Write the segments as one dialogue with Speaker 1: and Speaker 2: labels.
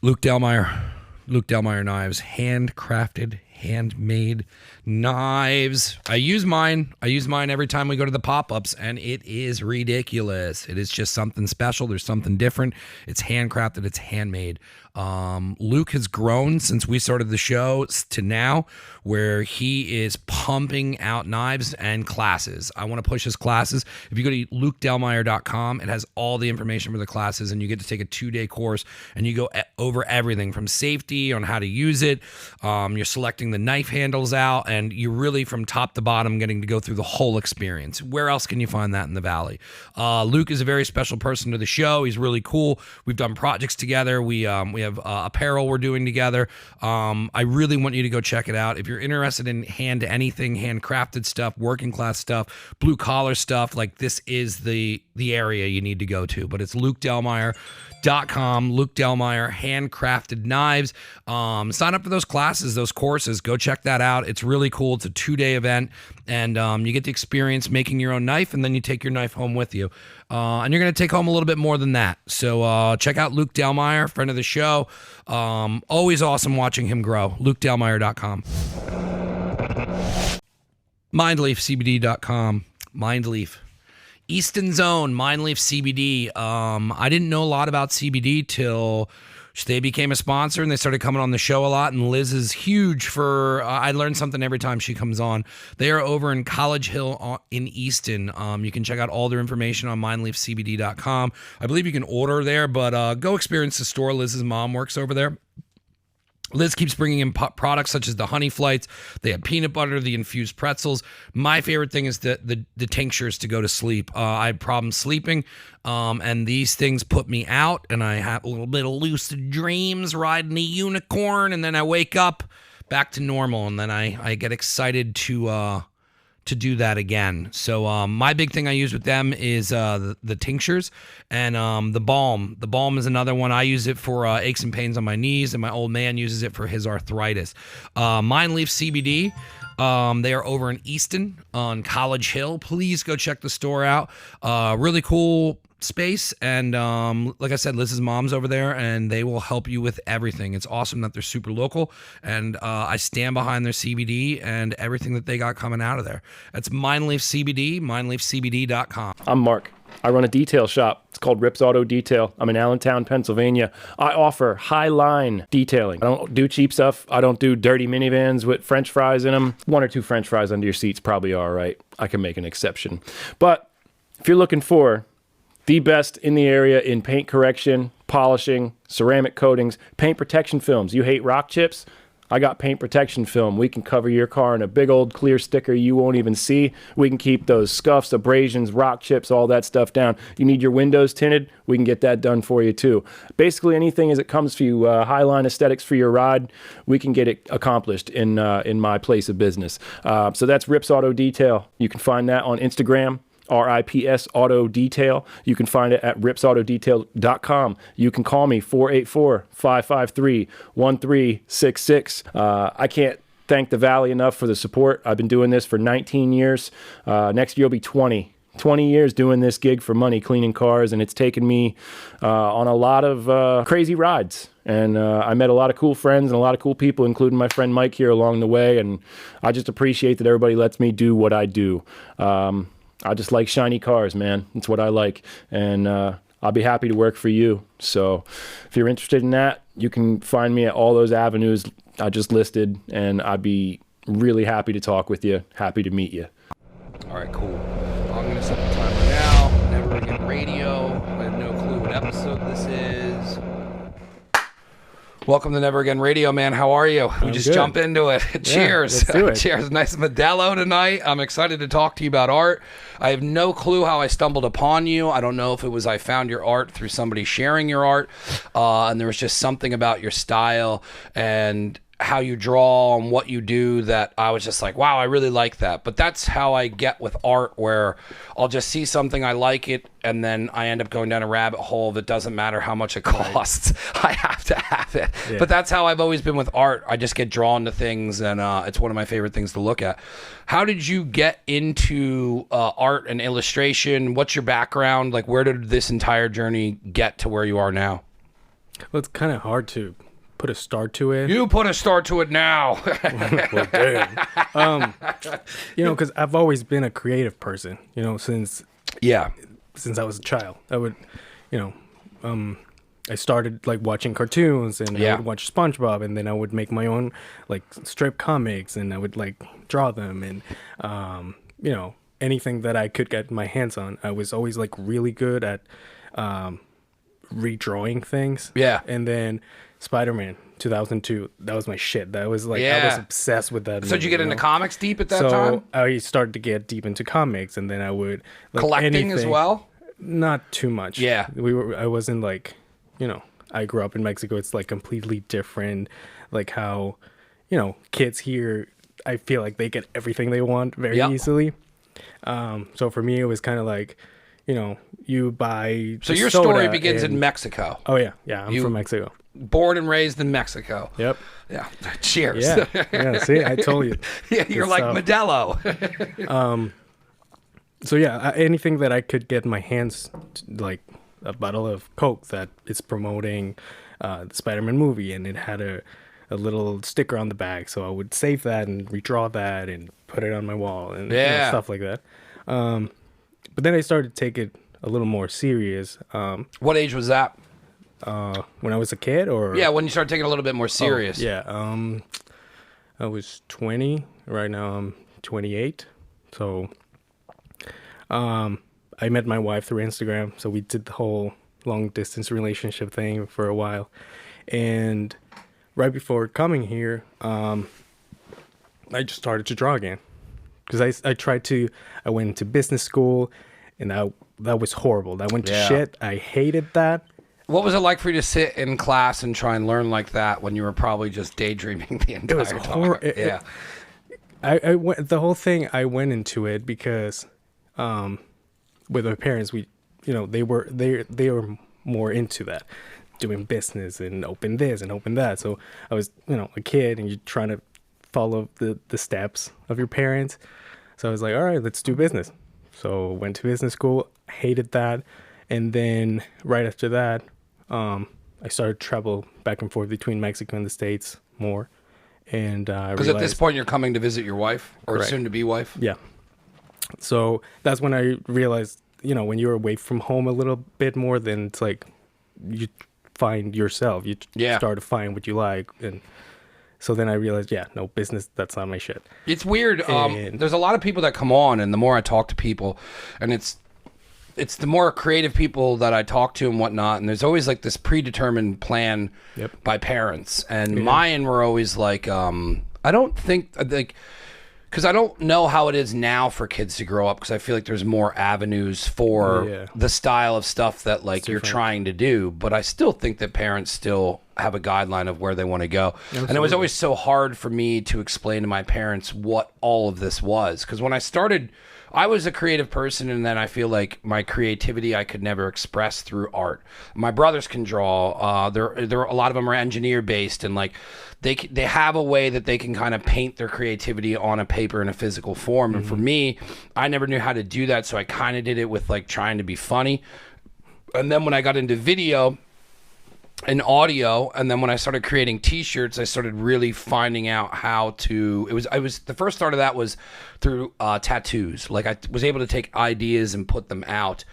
Speaker 1: Luke Delmeyer. Luke Delmeyer knives, handcrafted, handmade knives. I use mine every time we go to the pop-ups, and it is ridiculous. It is just something special. There's something different. It's handcrafted. It's handmade. Luke has grown since we started the show to now, where he is pumping out knives and classes. I want to push his classes. If you go to lukedelmeyer.com, it has all the information for the classes, and you get to take a 2-day course, and you go over everything from safety on how to use it. You're selecting the knife handles out, and you're really from top to bottom getting to go through the whole experience. Where else can you find that in the Valley? Luke is a very special person to the show. He's really cool. We've done projects together. We have apparel we're doing together. I really want you to go check it out. If you're interested in handcrafted stuff, working class stuff, blue collar stuff, like this is the area you need to go to. But it's lukedelmeyer.com, Luke Delmeyer, handcrafted knives. Sign up for those classes, those courses. Go check that out. It's really cool. It's a 2-day event, and you get to experience making your own knife, and then you take your knife home with you. And you're going to take home a little bit more than that. So check out Luke Delmeyer, friend of the show. Always awesome watching him grow. lukedelmeyer.com. Mindleafcbd.com. Mindleaf. Easton Zone, Mindleaf CBD. I didn't know a lot about CBD till they became a sponsor and they started coming on the show a lot. And Liz is huge for, I learn something every time she comes on. They are over in College Hill in Easton. You can check out all their information on mindleafcbd.com. I believe you can order there, but go experience the store. Liz's mom works over there. Liz keeps bringing in products such as the honey flights. They have peanut butter, the infused pretzels. My favorite thing is the tinctures to go to sleep. I have problems sleeping, and these things put me out, and I have a little bit of lucid dreams riding a unicorn, and then I wake up back to normal, and then I get excited to do that again. So my big thing I use with them is the tinctures and the balm. The balm is another one. I use it for aches and pains on my knees, and my old man uses it for his arthritis. Mindleaf CBD. They are over in Easton on College Hill. Please go check the store out. Really cool space, and like I said, Liz's mom's over there, and they will help you with everything. It's awesome that they're super local, and I stand behind their CBD and everything that they got coming out of there. That's Mindleaf CBD, mindleafcbd.com.
Speaker 2: I'm Mark. I run a detail shop. It's called Rips Auto Detail. I'm in Allentown, Pennsylvania. I offer high-line detailing. I don't do cheap stuff. I don't do dirty minivans with French fries in them. 1 or 2 French fries under your seats probably are all right. I can make an exception. But if you're looking for the best in the area in paint correction, polishing, ceramic coatings, paint protection films. You hate rock chips? I got paint protection film. We can cover your car in a big old clear sticker you won't even see. We can keep those scuffs, abrasions, rock chips, all that stuff down. You need your windows tinted? We can get that done for you too. Basically anything as it comes to you, highline aesthetics for your ride, we can get it accomplished in my place of business. So that's Rips Auto Detail. You can find that on Instagram. RIPS Auto Detail. You can find it at ripsautodetail.com. You can call me 484-553-1366. I can't thank the Valley enough for the support. I've been doing this for 19 years. Next year will be 20 years doing this gig for money, cleaning cars, and it's taken me on a lot of crazy rides. And I met a lot of cool friends and a lot of cool people, including my friend Mike here along the way, and I just appreciate that everybody lets me do what I do. I just like shiny cars, man. It's what I like. And I'll be happy to work for you. So if you're interested in that, you can find me at all those avenues I just listed, and I'd be really happy to talk with you, happy to meet you.
Speaker 1: All right, cool. I'm going to set the timer now. Never Again Radio. I have no clue what episode this is. Welcome to Never Again Radio, man. How are you? We just jump into it. Cheers.
Speaker 2: Let's do it.
Speaker 1: Cheers. Nice Modelo tonight. I'm excited to talk to you about art. I have no clue how I stumbled upon you. I don't know if it was I found your art through somebody sharing your art, and there was just something about your style and how you draw and what you do that I was just like, wow, I really like that. But that's how I get with art, where I'll just see something, I like it, and then I end up going down a rabbit hole that doesn't matter how much it costs. Right. I have to have it. Yeah. But that's how I've always been with art. I just get drawn to things, and it's one of my favorite things to look at. How did you get into art and illustration? What's your background? Like, where did this entire journey get to where you are now?
Speaker 3: Well, it's kind of hard to put a start to it.
Speaker 1: You put a start to it now.
Speaker 3: Well, damn. Because I've always been a creative person. Since
Speaker 1: Yeah.
Speaker 3: I was a child, I would, you know, I started like watching cartoons, and I would watch SpongeBob, and then I would make my own like strip comics, and I would like draw them, and anything that I could get my hands on. I was always like really good at redrawing things.
Speaker 1: Yeah.
Speaker 3: And then Spider-Man 2002, that was my shit. That was like I was obsessed with that.
Speaker 1: So did you get into comics deep at that
Speaker 3: so
Speaker 1: time?
Speaker 3: I started to get deep into comics, and then I would like
Speaker 1: Collecting as well?
Speaker 3: Not too much.
Speaker 1: Yeah.
Speaker 3: I wasn't like, I grew up in Mexico. It's like completely different. Like how, kids here, I feel like they get everything they want very easily. So for me, it was kind of like, you buy.
Speaker 1: So your story begins in Mexico.
Speaker 3: Oh yeah, I'm from Mexico.
Speaker 1: Born and raised in Mexico.
Speaker 3: Yep.
Speaker 1: Yeah. Cheers.
Speaker 3: Yeah. See, I told you.
Speaker 1: Yeah, you're like Modelo.
Speaker 3: So yeah, anything that I could get my hands, like a bottle of Coke that is promoting the Spider-Man movie, and it had a little sticker on the back, so I would save that and redraw that and put it on my wall and stuff like that. But then I started to take it a little more serious.
Speaker 1: What age was that?
Speaker 3: When I was a kid, or
Speaker 1: when you started taking it a little bit more serious.
Speaker 3: I was 20. Right now I'm 28. So I met my wife through Instagram, so we did the whole long distance relationship thing for a while. And right before coming here, I just started to draw again, because I went into business school, and that was horrible. That went to shit. I hated that.
Speaker 1: What was it like for you to sit in class and try and learn like that when you were probably just daydreaming the entire time? It was horrible.
Speaker 3: I went the whole thing. I went into it because, with my parents, they were more into that, doing business and open this and open that. So I was, a kid, and you're trying to follow the steps of your parents. So I was like, all right, let's do business. So went to business school, hated that. And then right after that, I started to travel back and forth between Mexico and the States more. And
Speaker 1: because at this point you're coming to visit your wife, or soon to be wife.
Speaker 3: Yeah. So that's when I realized, when you're away from home a little bit more, then it's like you find yourself. You start to find what you like. And so then I realized, no, business, that's not my shit.
Speaker 1: It's weird. There's a lot of people that come on, and the more I talk to people, and it's the more creative people that I talk to and whatnot, and there's always like this predetermined plan by parents. And mine were always like, I don't think, like, because I don't know how it is now for kids to grow up, because I feel like there's more avenues for the style of stuff that like you're trying to do. But I still think that parents still have a guideline of where they want to go. Absolutely. And it was always so hard for me to explain to my parents what all of this was, because when I started, I was a creative person, and then I feel like my creativity I could never express through art. My brothers can draw. There a lot of them are engineer based, and like they have a way that they can kind of paint their creativity on a paper in a physical form. And for me, I never knew how to do that, so I kind of did it with like trying to be funny. And then when I got into video and audio, and then when I started creating t-shirts, I started really finding out how to, I was the first start of that was through tattoos. Like I was able to take ideas and put them out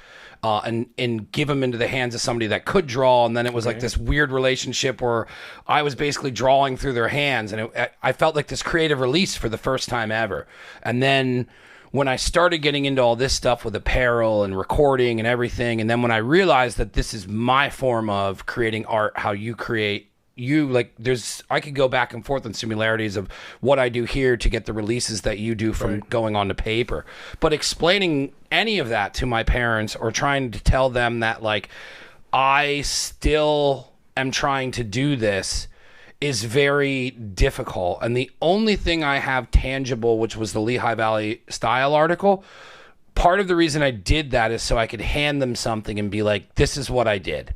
Speaker 1: and give them into the hands of somebody that could draw. And then it was like this weird relationship where I was basically drawing through their hands, and I felt like this creative release for the first time ever. And then when I started getting into all this stuff with apparel and recording and everything, and then when I realized that this is my form of creating art, how you create, I could go back and forth on similarities of what I do here to get the releases that you do from going on to paper. But explaining any of that to my parents, or trying to tell them that like I still am trying to do this, is very difficult. And the only thing I have tangible, which was the Lehigh Valley Style article, part of the reason I did that is so I could hand them something and be like, this is what I did.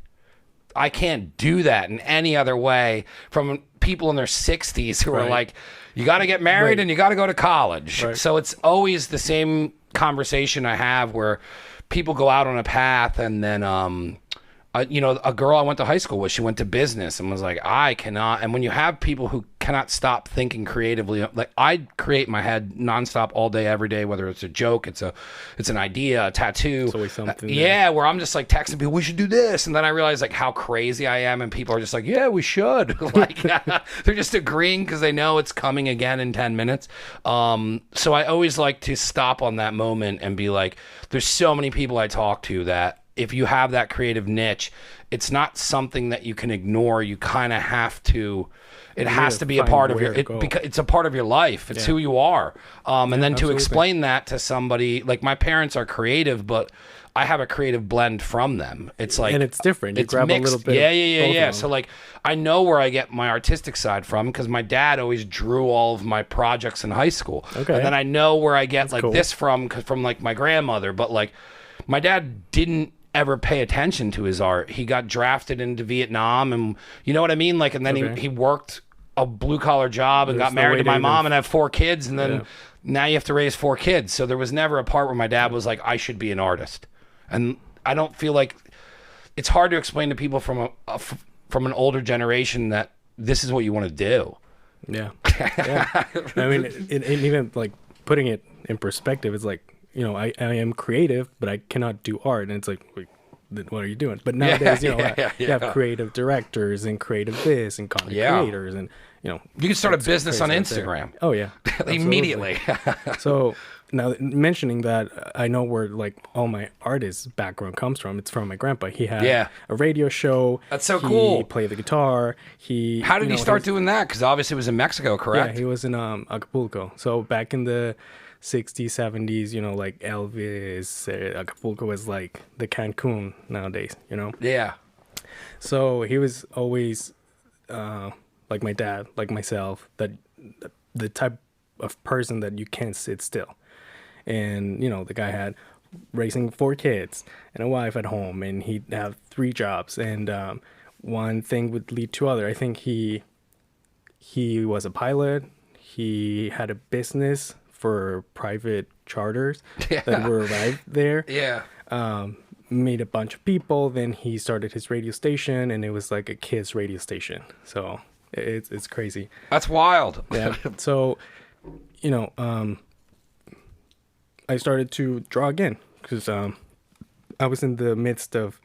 Speaker 1: I can't do that in any other way from people in their 60s who are like, you got to get married and you got to go to college. So it's always the same conversation I have where people go out on a path, and then a girl I went to high school with, she went to business and was like, I cannot. And when you have people who cannot stop thinking creatively, like I create in my head nonstop all day, every day, whether it's a joke, it's an idea, a tattoo.
Speaker 3: It's always something.
Speaker 1: Yeah, where I'm just like texting people, we should do this. And then I realize like how crazy I am. And people are just like, yeah, we should. Like they're just agreeing because they know it's coming again in 10 minutes. So I always like to stop on that moment and be like, there's so many people I talk to that if you have that creative niche, it's not something that you can ignore. You kind of have to, it has to be a part of because it's a part of your life. It's who you are. And then to explain that to somebody, like my parents are creative, but I have a creative blend from them. It's like,
Speaker 3: and it's different. You grab
Speaker 1: mixed.
Speaker 3: a little bit.
Speaker 1: Yeah. So like, I know where I get my artistic side from because my dad always drew all of my projects in high school.
Speaker 3: Okay.
Speaker 1: And then I know where I get this from like my grandmother. But like, my dad didn't ever pay attention to his art. He got drafted into Vietnam, and you know what I mean? Like, and then he worked a blue collar job and got married to my mom and have 4 kids. And then now you have to raise 4 kids. So there was never a part where my dad was like, I should be an artist. And I don't feel like it's hard to explain to people from from an older generation that this is what you want to do.
Speaker 3: Yeah. I mean, and even like putting it in perspective, it's like, you know, I am creative, but I cannot do art. And it's like, what are you doing? But nowadays, you have creative directors and creative this and content creators. And, you know.
Speaker 1: You can start a business on Instagram.
Speaker 3: Oh, yeah.
Speaker 1: Immediately.
Speaker 3: So now mentioning that, I know where like all my artist background comes from. It's from my grandpa. He had a radio show.
Speaker 1: That's so cool.
Speaker 3: He played the guitar.
Speaker 1: How did he start doing that? Because obviously it was in Mexico, correct?
Speaker 3: Yeah, he was in Acapulco. So back in the 60s, 70s, you know, like Elvis, Acapulco was like the Cancun nowadays, you know?
Speaker 1: Yeah.
Speaker 3: So he was always like my dad, like myself, that the type of person that you can't sit still. And, you know, the guy had raising 4 kids and a wife at home, and he'd have 3 jobs, and one thing would lead to other. I think he was a pilot. He had a business for private charters that were arrived there. Made a bunch of people. Then he started his radio station, and it was like a kids radio station. So it's crazy.
Speaker 1: That's wild.
Speaker 3: Yeah. So, you know, I started to draw again because I was in the midst of,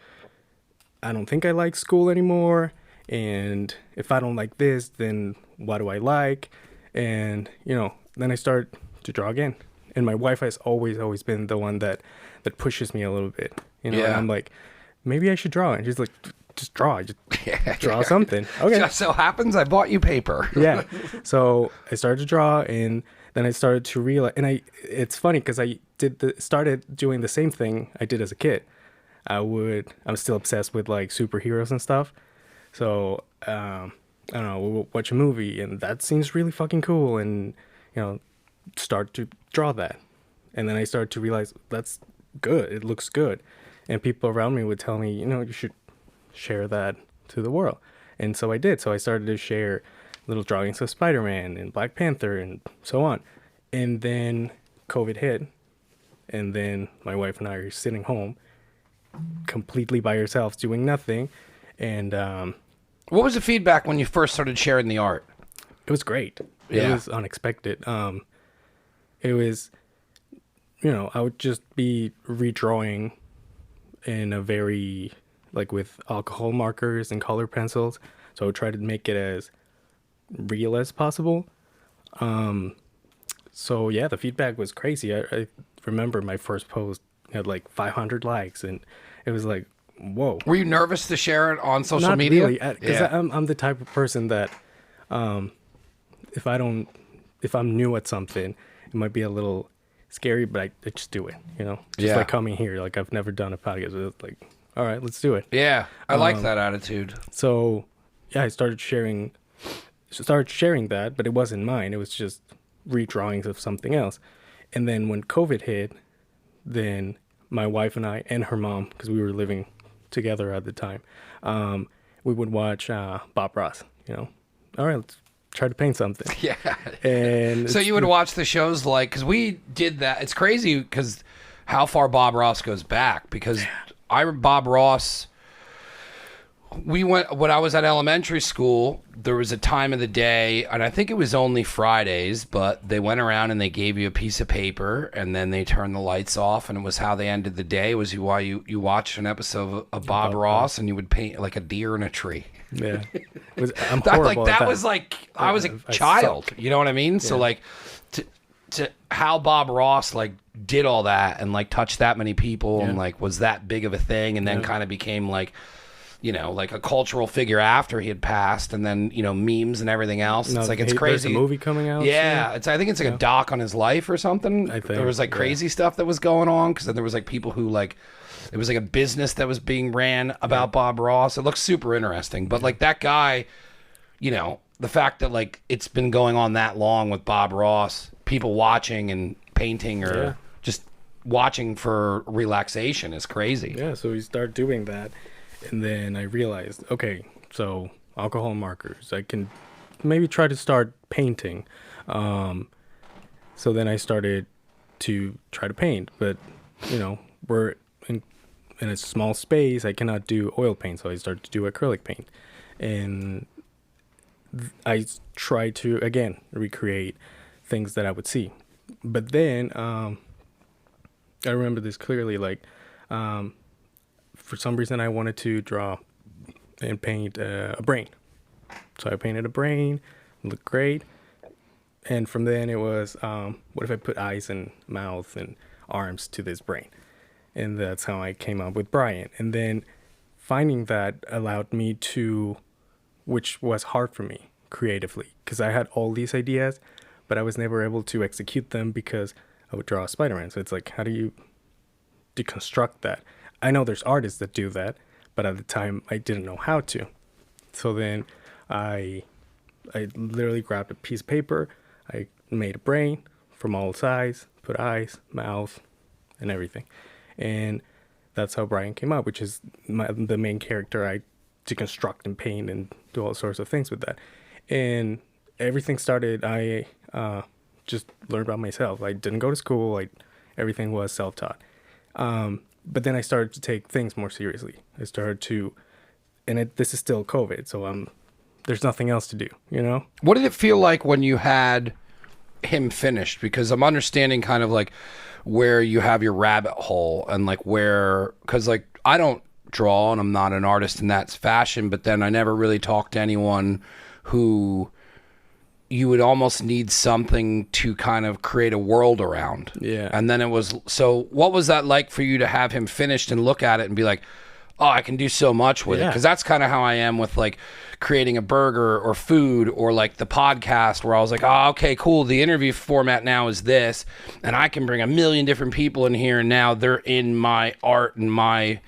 Speaker 3: I don't think I like school anymore. And if I don't like this, then what do I like? And, you know, then I started to draw again. And my wife has always been the one that pushes me a little bit. You know, and I'm like, maybe I should draw. And she's like, just draw. Just draw something. Okay.
Speaker 1: Just so happens I bought you paper.
Speaker 3: Yeah. So I started to draw, and then I started to realize, and it's funny because I started doing the same thing I did as a kid. I'm still obsessed with like superheroes and stuff. So, I don't know, we'll watch a movie and that seems really fucking cool, and, you know, start to draw that. And then I started to realize that's good. It looks good. And people around me would tell me, you know, you should share that to the world. And so I did. So I started to share little drawings of Spider-Man and Black Panther and so on. And then COVID hit. And then my wife and I are sitting home completely by ourselves doing nothing. And
Speaker 1: what was the feedback when you first started sharing the art?
Speaker 3: It was great. It was unexpected. It was, you know, I would just be redrawing in a very, like with alcohol markers and color pencils. So I would try to make it as real as possible. So yeah, the feedback was crazy. I remember my first post had like 500 likes, and it was like, whoa.
Speaker 1: Were you nervous to share it on social
Speaker 3: Not
Speaker 1: media?
Speaker 3: Really, because I'm the type of person that if I'm new at something, it might be a little scary, but I just do it, you know? Just like coming here, like I've never done a podcast, but it's like, all right, let's do it.
Speaker 1: Yeah, I like that attitude.
Speaker 3: So yeah, I started sharing that, but it wasn't mine. It was just redrawings of something else. And then when COVID hit, then my wife and I and her mom, because we were living together at the time, we would watch Bob Ross, you know? All right, let's try to paint something.
Speaker 1: Yeah.
Speaker 3: And
Speaker 1: so you would watch the shows like, because we did that. It's crazy because how far Bob Ross goes back, because Bob Ross, we went when I was at elementary school. There was a time of the day, and I think it was only Fridays, but they went around and they gave you a piece of paper, and then they turned the lights off, and it was how they ended the day. Was you watched an episode of Bob Ross, and you would paint like a deer in a tree.
Speaker 3: Yeah, I'm horrible at that.
Speaker 1: Was like I was a child. You know what I mean? Yeah. So like to how Bob Ross like did all that and like touched that many people and like was that big of a thing, and then kind of became like, you know, like a cultural figure after he had passed, and then, you know, memes and everything else. It's like, it's crazy.
Speaker 3: There's a movie coming out.
Speaker 1: Yeah. I think it's like a doc on his life or something. I think there was like crazy stuff that was going on, because then there was like people who like, it was like a business that was being ran about Bob Ross. It looks super interesting. But like that guy, you know, the fact that like it's been going on that long with Bob Ross, people watching and painting or just watching for relaxation is crazy.
Speaker 3: Yeah, so we start doing that. And then I realized, okay, so alcohol markers, I can maybe try to start painting. So then I started to try to paint, but, you know, we're in a small space. I cannot do oil paint, so I started to do acrylic paint. And I tried to, again, recreate things that I would see. But then I remember this clearly, like, for some reason, I wanted to draw and paint a brain. So I painted a brain, it looked great. And from then it was, what if I put eyes and mouth and arms to this brain? And that's how I came up with Brian. And then finding that allowed me to, which was hard for me creatively, because I had all these ideas, but I was never able to execute them because I would draw Spider-Man. So it's like, how do you deconstruct that? I know there's artists that do that, but at the time I didn't know how to. So then I literally grabbed a piece of paper. I made a brain from all sides, put eyes, mouth, and everything. And that's how Brian came up, which is the main character. I deconstruct and paint and do all sorts of things with that. And everything started, I just learned by myself. I didn't go to school. Everything was self-taught. But then I started to take things more seriously. I started to, and this is still COVID, so there's nothing else to do, you know?
Speaker 1: What did it feel like when you had him finished? Because I'm understanding kind of like where you have your rabbit hole and like where, because like I don't draw and I'm not an artist in that fashion, but then I never really talked to anyone who you would almost need something to kind of create a world around.
Speaker 3: Yeah.
Speaker 1: And then it was, so what was that like for you to have him finished and look at it and be like, oh, I can do so much with it? Because that's kind of how I am with like creating a burger or food or like the podcast, where I was like, oh, okay, cool. The interview format now is this, and I can bring a million different people in here, and now they're in my art and my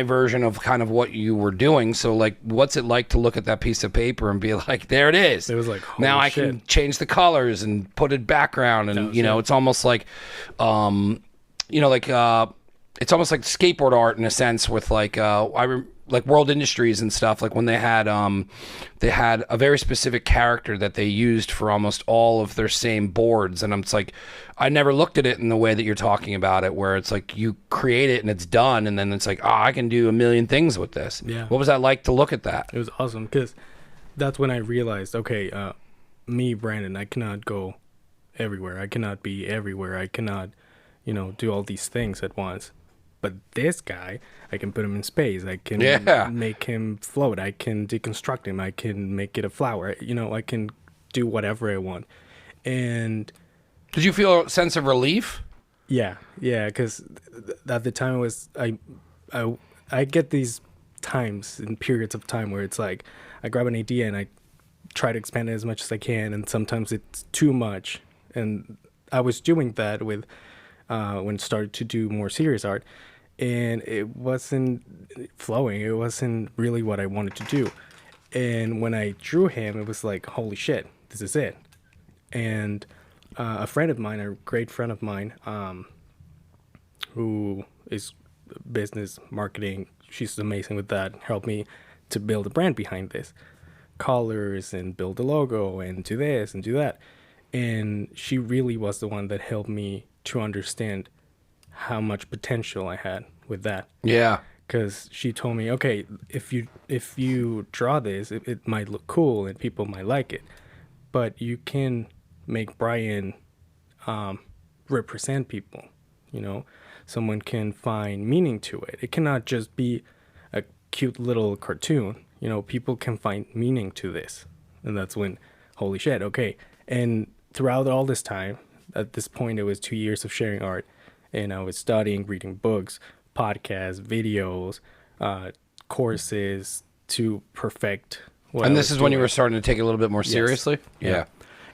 Speaker 1: version of kind of what you were doing. So like, what's it like to look at that piece of paper and be like, there it is.
Speaker 3: It was like,
Speaker 1: now I
Speaker 3: shit.
Speaker 1: can change the colors and put a background, and you know, it's almost like, you know, like it's almost like skateboard art in a sense with like like World Industries and stuff, like when they had a very specific character that they used for almost all of their same boards, and it's like I never looked at it in the way that you're talking about it, where it's like you create it and it's done, and then it's like, oh, I can do a million things with this.
Speaker 3: Yeah.
Speaker 1: What was that like to look at that?
Speaker 3: It was awesome, because that's when I realized, okay, me, Brandon, I cannot go everywhere. I cannot be everywhere. I cannot, you know, do all these things at once. But this guy, I can put him in space. I can make him float. I can deconstruct him. I can make it a flower. You know, I can do whatever I want. And
Speaker 1: did you feel a sense of relief?
Speaker 3: Yeah, because at the time it was I get these times and periods of time where it's like I grab an idea and I try to expand it as much as I can, and sometimes it's too much. And I was doing that with when I started to do more serious art. And it wasn't flowing. It wasn't really what I wanted to do. And when I drew him, it was like, holy shit, this is it. And a friend of mine, a great friend of mine, who is business marketing, she's amazing with that, helped me to build a brand behind this. Colors and build a logo and do this and do that. And she really was the one that helped me to understand how much potential I had with that.
Speaker 1: Yeah.
Speaker 3: because she told me, okay, if you draw this, it might look cool and people might like it, but you can make Brian represent people. You know, someone can find meaning to it. It cannot just be a cute little cartoon. You know, people can find meaning to this, and that's when, holy shit, okay. And throughout all this time, at this point, it was 2 years of sharing art, and I was studying, reading books, podcasts, videos, courses to perfect what
Speaker 1: And
Speaker 3: I
Speaker 1: this
Speaker 3: was
Speaker 1: is when you
Speaker 3: doing.
Speaker 1: were starting to take it a little bit more
Speaker 3: Yes.
Speaker 1: seriously? Yeah.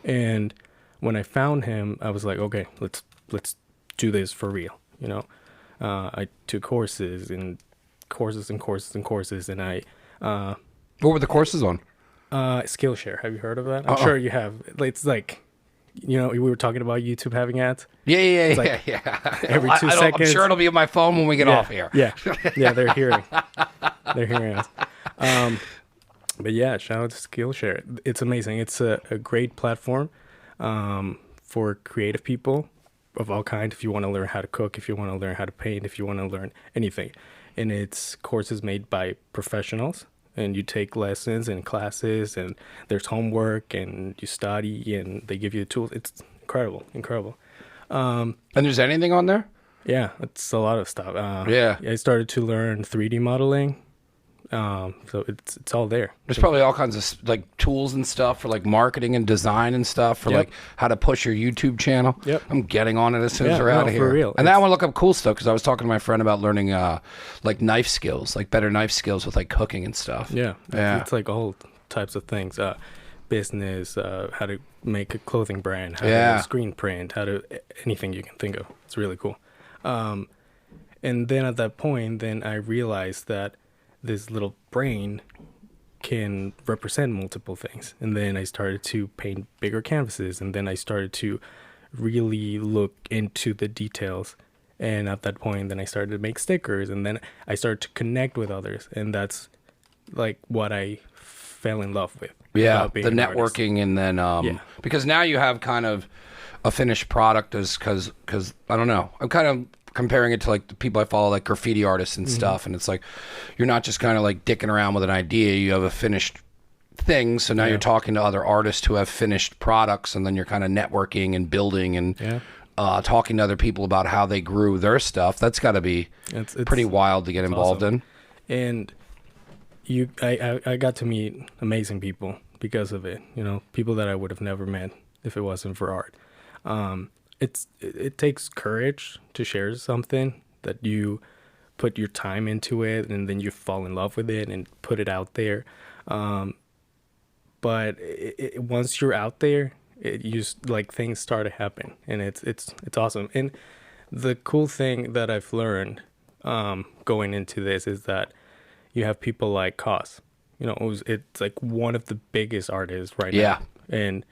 Speaker 3: And when I found him, I was like, okay, let's do this for real. You know, I took courses and courses and courses and courses, and I
Speaker 1: What were the courses on?
Speaker 3: Skillshare. Have you heard of that? I'm sure you have. It's like, you know, we were talking about YouTube having ads.
Speaker 1: Yeah.
Speaker 3: like every 2
Speaker 1: I'm
Speaker 3: seconds.
Speaker 1: sure it'll be on my phone when we get off here.
Speaker 3: Yeah, they're hearing us. But yeah, shout out to Skillshare. It's amazing. It's a great platform for creative people of all kinds. If you want to learn how to cook, if you want to learn how to paint, if you want to learn anything, and it's courses made by professionals. And you take lessons and classes, and there's homework, and you study, and they give you the tools. It's incredible.
Speaker 1: And there's anything on there?
Speaker 3: Yeah, it's a lot of stuff.
Speaker 1: Yeah.
Speaker 3: I started to learn 3D modeling, so it's all there.
Speaker 1: There's probably all kinds of like tools and stuff for like marketing and design and stuff for
Speaker 3: Yep.
Speaker 1: like how to push your YouTube channel.
Speaker 3: Yep.
Speaker 1: I'm getting on it as soon as
Speaker 3: Yeah,
Speaker 1: we're out
Speaker 3: no,
Speaker 1: of
Speaker 3: for
Speaker 1: here.
Speaker 3: real.
Speaker 1: And then I want to look up cool stuff because I was talking to my friend about learning like knife skills, like better knife skills with like cooking and stuff.
Speaker 3: Yeah,
Speaker 1: Yeah.
Speaker 3: It's like all types of things. Business, how to make a clothing brand, how
Speaker 1: Yeah.
Speaker 3: to screen print, how to anything you can think of. It's really cool. And then at that point, then I realized that this little brain can represent multiple things. And then I started to paint bigger canvases, and then I started to really look into the details. And at that point, then I started to make stickers, and then I started to connect with others. And that's like what I fell in love with.
Speaker 1: Yeah,
Speaker 3: about being
Speaker 1: the
Speaker 3: an artist.
Speaker 1: networking and then
Speaker 3: Yeah.
Speaker 1: because now you have kind of a finished product as because I don't know. I'm kind of comparing it to like the people I follow, like graffiti artists and stuff, and it's like you're not just kind of like dicking around with an idea. You have a finished thing, so now you're talking to other artists who have finished products, and then you're kind of networking and building and talking to other people about how they grew their stuff. That's got to be
Speaker 3: It's
Speaker 1: pretty wild to get involved
Speaker 3: awesome.
Speaker 1: in.
Speaker 3: And I got to meet amazing people because of it. You know, people that I would have never met if it wasn't for art. It takes courage to share something that you put your time into it, and then you fall in love with it and put it out there. But once you're out there, like things start to happen, and it's awesome. And the cool thing that I've learned going into this is that you have people like Cos. You know, it's like one of the biggest artists right
Speaker 1: Yeah.
Speaker 3: now. And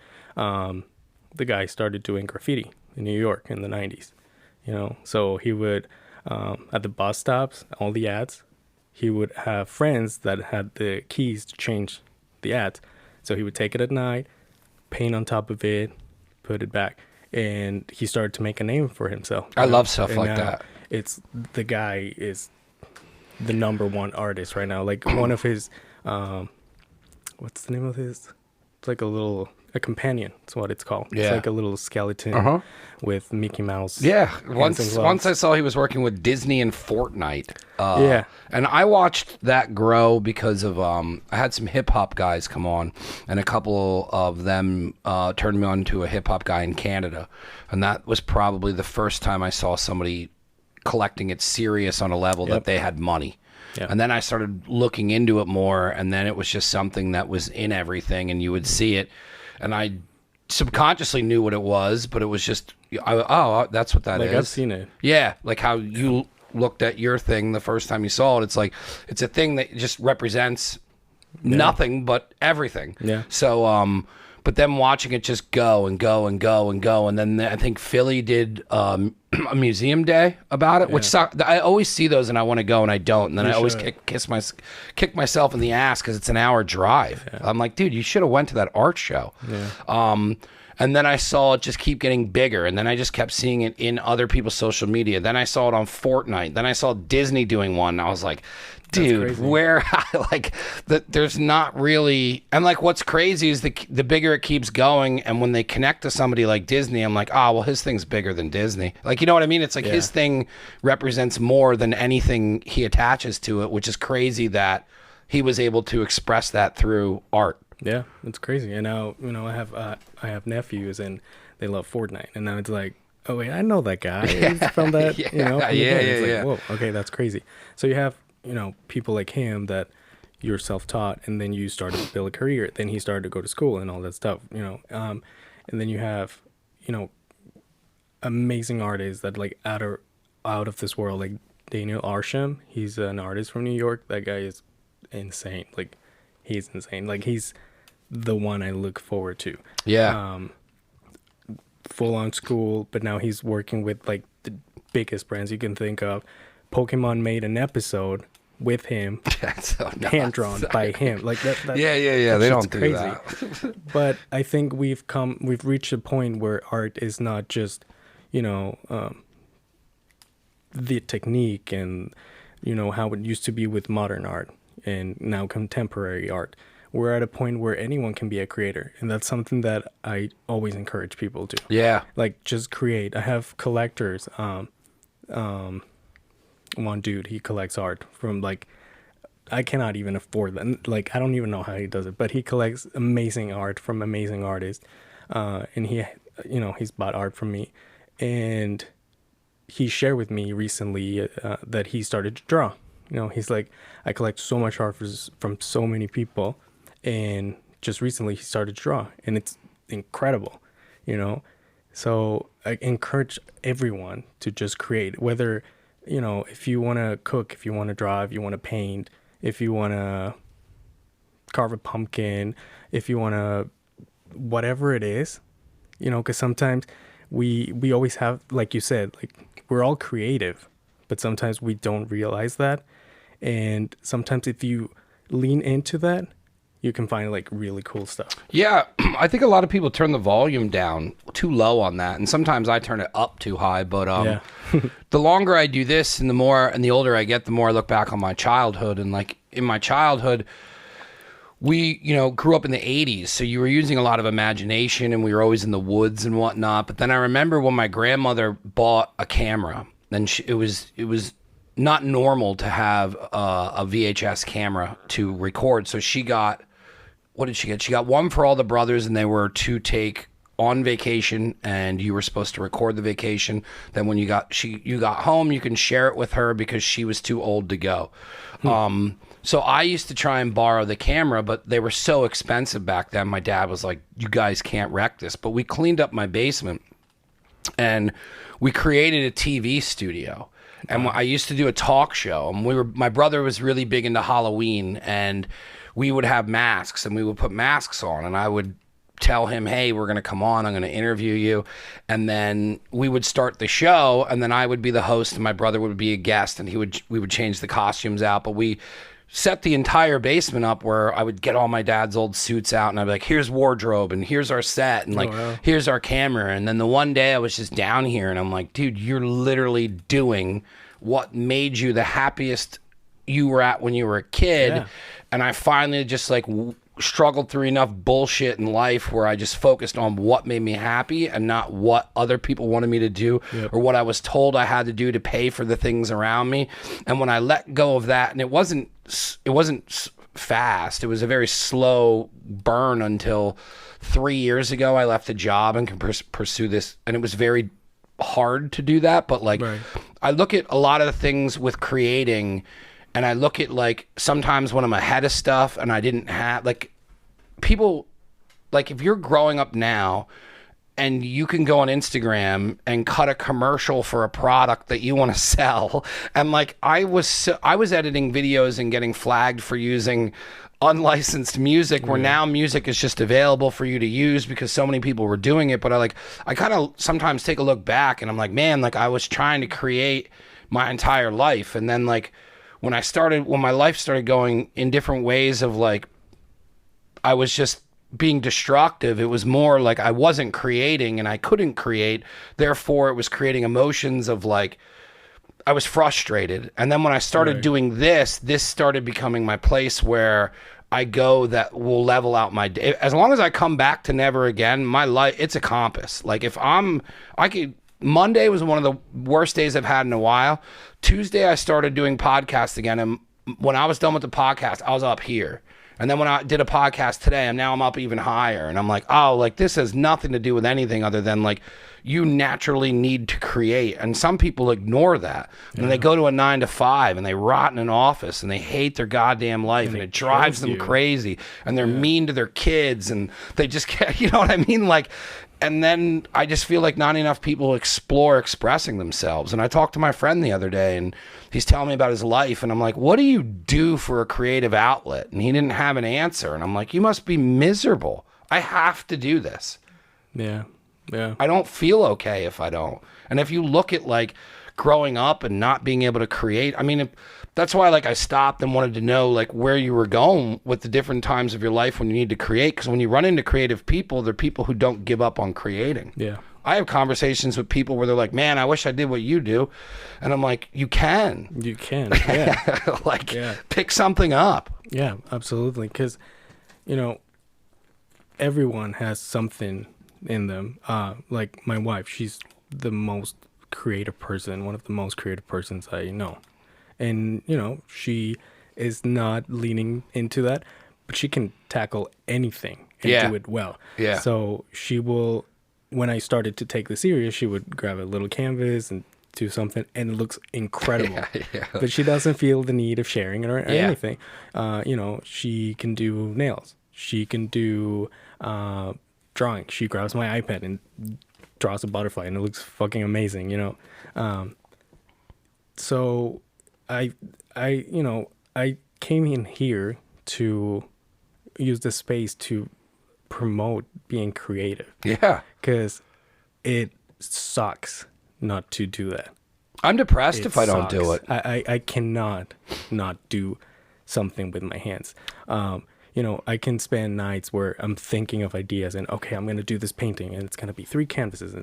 Speaker 3: the guy started doing graffiti in New York in the 90s. You know, so he would, at the bus stops, all the ads, he would have friends that had the keys to change the ads. So he would take it at night, paint on top of it, put it back. And he started to make a name for himself.
Speaker 1: I love stuff
Speaker 3: And
Speaker 1: like
Speaker 3: now
Speaker 1: that.
Speaker 3: It's the guy is the #1 artist right now. Like one of his, what's the name of his? It's like a companion. That's what it's called.
Speaker 1: Yeah.
Speaker 3: It's like a little skeleton with Mickey Mouse.
Speaker 1: Yeah,
Speaker 3: hands and
Speaker 1: once
Speaker 3: gloves.
Speaker 1: I saw he was working with Disney and Fortnite.
Speaker 3: Yeah.
Speaker 1: And I watched that grow because of I had some hip hop guys come on, and a couple of them turned me on to a hip hop guy in Canada, and that was probably the first time I saw somebody collecting it serious on a level that they had money.
Speaker 3: Yep.
Speaker 1: And then I started looking into it more, and then it was just something that was in everything, and you would see it, and I subconsciously knew what it was, but it was just, that's what that is.
Speaker 3: Like I've seen it.
Speaker 1: Yeah, like how you looked at your thing the first time you saw it. It's like it's a thing that just represents nothing but everything.
Speaker 3: Yeah.
Speaker 1: So, but then watching it just go and go and go and go, and then I think Philly did a museum day about it, which I always see those and I want to go and I don't, and then I always kick myself in the ass because it's an hour drive. I'm like, dude, you should have went to that art show.
Speaker 3: Yeah.
Speaker 1: And then I saw it just keep getting bigger. And then I just kept seeing it in other people's social media. Then I saw it on Fortnite. Then I saw Disney doing one. And I was like, dude, where, like, there's not really, and like, what's crazy is the bigger it keeps going. And when they connect to somebody like Disney, I'm like, oh, well, his thing's bigger than Disney. Like, you know what I mean? It's like his thing represents more than anything he attaches to it, which is crazy that he was able to express that through art.
Speaker 3: Yeah, it's crazy. And now, you know, I have nephews and they love Fortnite. And now it's like, oh, wait, I know that guy. He's from that, you know? It's like, whoa, okay, that's crazy. So you have, you know, people like him that you're self-taught, and then you started to build a career. Then he started to go to school and all that stuff, you know. And then you have, you know, amazing artists that like out of this world, like Daniel Arsham. He's an artist from New York. That guy is insane. Like, he's insane. Like, he's the one I look forward to.
Speaker 1: Yeah.
Speaker 3: Full on school, but now he's working with like the biggest brands you can think of. Pokemon made an episode with him, hand drawn by him. Like that
Speaker 1: yeah. They don't do
Speaker 3: crazy.
Speaker 1: that.
Speaker 3: But I think we've reached a point where art is not just, you know, the technique and, you know, how it used to be with modern art and now contemporary art. We're at a point where anyone can be a creator, and that's something that I always encourage people to.
Speaker 1: Yeah.
Speaker 3: Like, just create. I have collectors. One dude, he collects art from, like, I cannot even afford that. Like, I don't even know how he does it, but he collects amazing art from amazing artists. And he, you know, he's bought art from me, and he shared with me recently that he started to draw. You know, he's like, I collect so much art from so many people, and just recently he started to draw, and it's incredible, you know. So I encourage everyone to just create, whether, you know, if you want to cook, if you want to draw, if you want to paint, if you want to carve a pumpkin, if you want to, whatever it is, you know, because sometimes we always have, like you said, like, we're all creative, but sometimes we don't realize that. And sometimes if you lean into that, you can find like really cool stuff.
Speaker 1: Yeah, I think a lot of people turn the volume down too low on that, and sometimes I turn it up too high. But the longer I do this, and the older I get, the more I look back on my childhood. And like in my childhood, we, you know, grew up in the 80s, so you were using a lot of imagination, and we were always in the woods and whatnot. But then I remember when my grandmother bought a camera, and it was not normal to have a VHS camera to record. So she got, what did she get? She got one for all the brothers, and they were to take on vacation, and you were supposed to record the vacation. Then when you got home, you can share it with her because she was too old to go. So I used to try and borrow the camera, but they were so expensive back then. My dad was like, you guys can't wreck this. But we cleaned up my basement, and we created a TV studio. And I used to do a talk show, and my brother was really big into Halloween, and we would have masks, and we would put masks on, and I would tell him, hey, we're going to come on, I'm going to interview you. And then we would start the show, and then I would be the host, and my brother would be a guest, and we would change the costumes out. But we set the entire basement up where I would get all my dad's old suits out, and I'd be like, here's wardrobe, and here's our set, and here's our camera. And then the one day I was just down here, and I'm like, dude, you're literally doing what made you the happiest you were at when you were a kid. Yeah. And I finally just like struggled through enough bullshit in life where I just focused on what made me happy and not what other people wanted me to do or what I was told I had to do to pay for the things around me. And when I let go of that, and it wasn't fast, it was a very slow burn until 3 years ago I left a job and can pursue this. And it was very hard to do that, but like I look at a lot of the things with creating, and I look at like sometimes when I'm ahead of stuff and I didn't have, like, people, like, if you're growing up now and you can go on Instagram and cut a commercial for a product that you want to sell, and like I was editing videos and getting flagged for using unlicensed music, where now music is just available for you to use because so many people were doing it. But I kind of sometimes take a look back and I'm like, man, like I was trying to create my entire life. And then like when my life started going in different ways of like, I was just being destructive. It was more like I wasn't creating and I couldn't create. Therefore, it was creating emotions of like, I was frustrated. And then when I started doing this started becoming my place where I go that will level out my day. As long as I come back to never again, my life, it's a compass. Like if Monday was one of the worst days I've had in a while. Tuesday, I started doing podcasts again. And when I was done with the podcast, I was up here. And then when I did a podcast today, I'm up even higher. And I'm like, oh, like this has nothing to do with anything other than like you naturally need to create. And some people ignore that. And they go to a 9 to 5 and they rot in an office and they hate their goddamn life and it drives them crazy. And they're mean to their kids and they just can't, you know what I mean? Like, and then I just feel like not enough people explore expressing themselves. And I talked to my friend the other day and he's telling me about his life. And I'm like, what do you do for a creative outlet? And he didn't have an answer. And I'm like, you must be miserable. I have to do this.
Speaker 3: Yeah. Yeah.
Speaker 1: I don't feel okay if I don't. And if you look at like growing up and not being able to create, I mean, that's why like I stopped and wanted to know like where you were going with the different times of your life when you need to create. Because when you run into creative people, they're people who don't give up on creating.
Speaker 3: Yeah.
Speaker 1: I have conversations with people where they're like, man, I wish I did what you do. And I'm like, you can.
Speaker 3: You can. Yeah.
Speaker 1: Like pick something up.
Speaker 3: Yeah, absolutely. Because, you know, everyone has something in them. Like my wife, she's the most creative person, one of the most creative persons I know. And, you know, she is not leaning into that, but she can tackle anything and do it well.
Speaker 1: Yeah.
Speaker 3: So she will, when I started to take this serious, she would grab a little canvas and do something, and it looks incredible. But she doesn't feel the need of sharing it or anything. You know, she can do nails. She can do drawing. She grabs my iPad and draws a butterfly, and it looks fucking amazing, you know. So I came in here to use the space to promote being creative.
Speaker 1: Yeah.
Speaker 3: Because it sucks not to do that.
Speaker 1: I'm depressed if I don't do it.
Speaker 3: I cannot not do something with my hands. You know, I can spend nights where I'm thinking of ideas and, okay, I'm going to do this painting and it's going to be 3 canvases.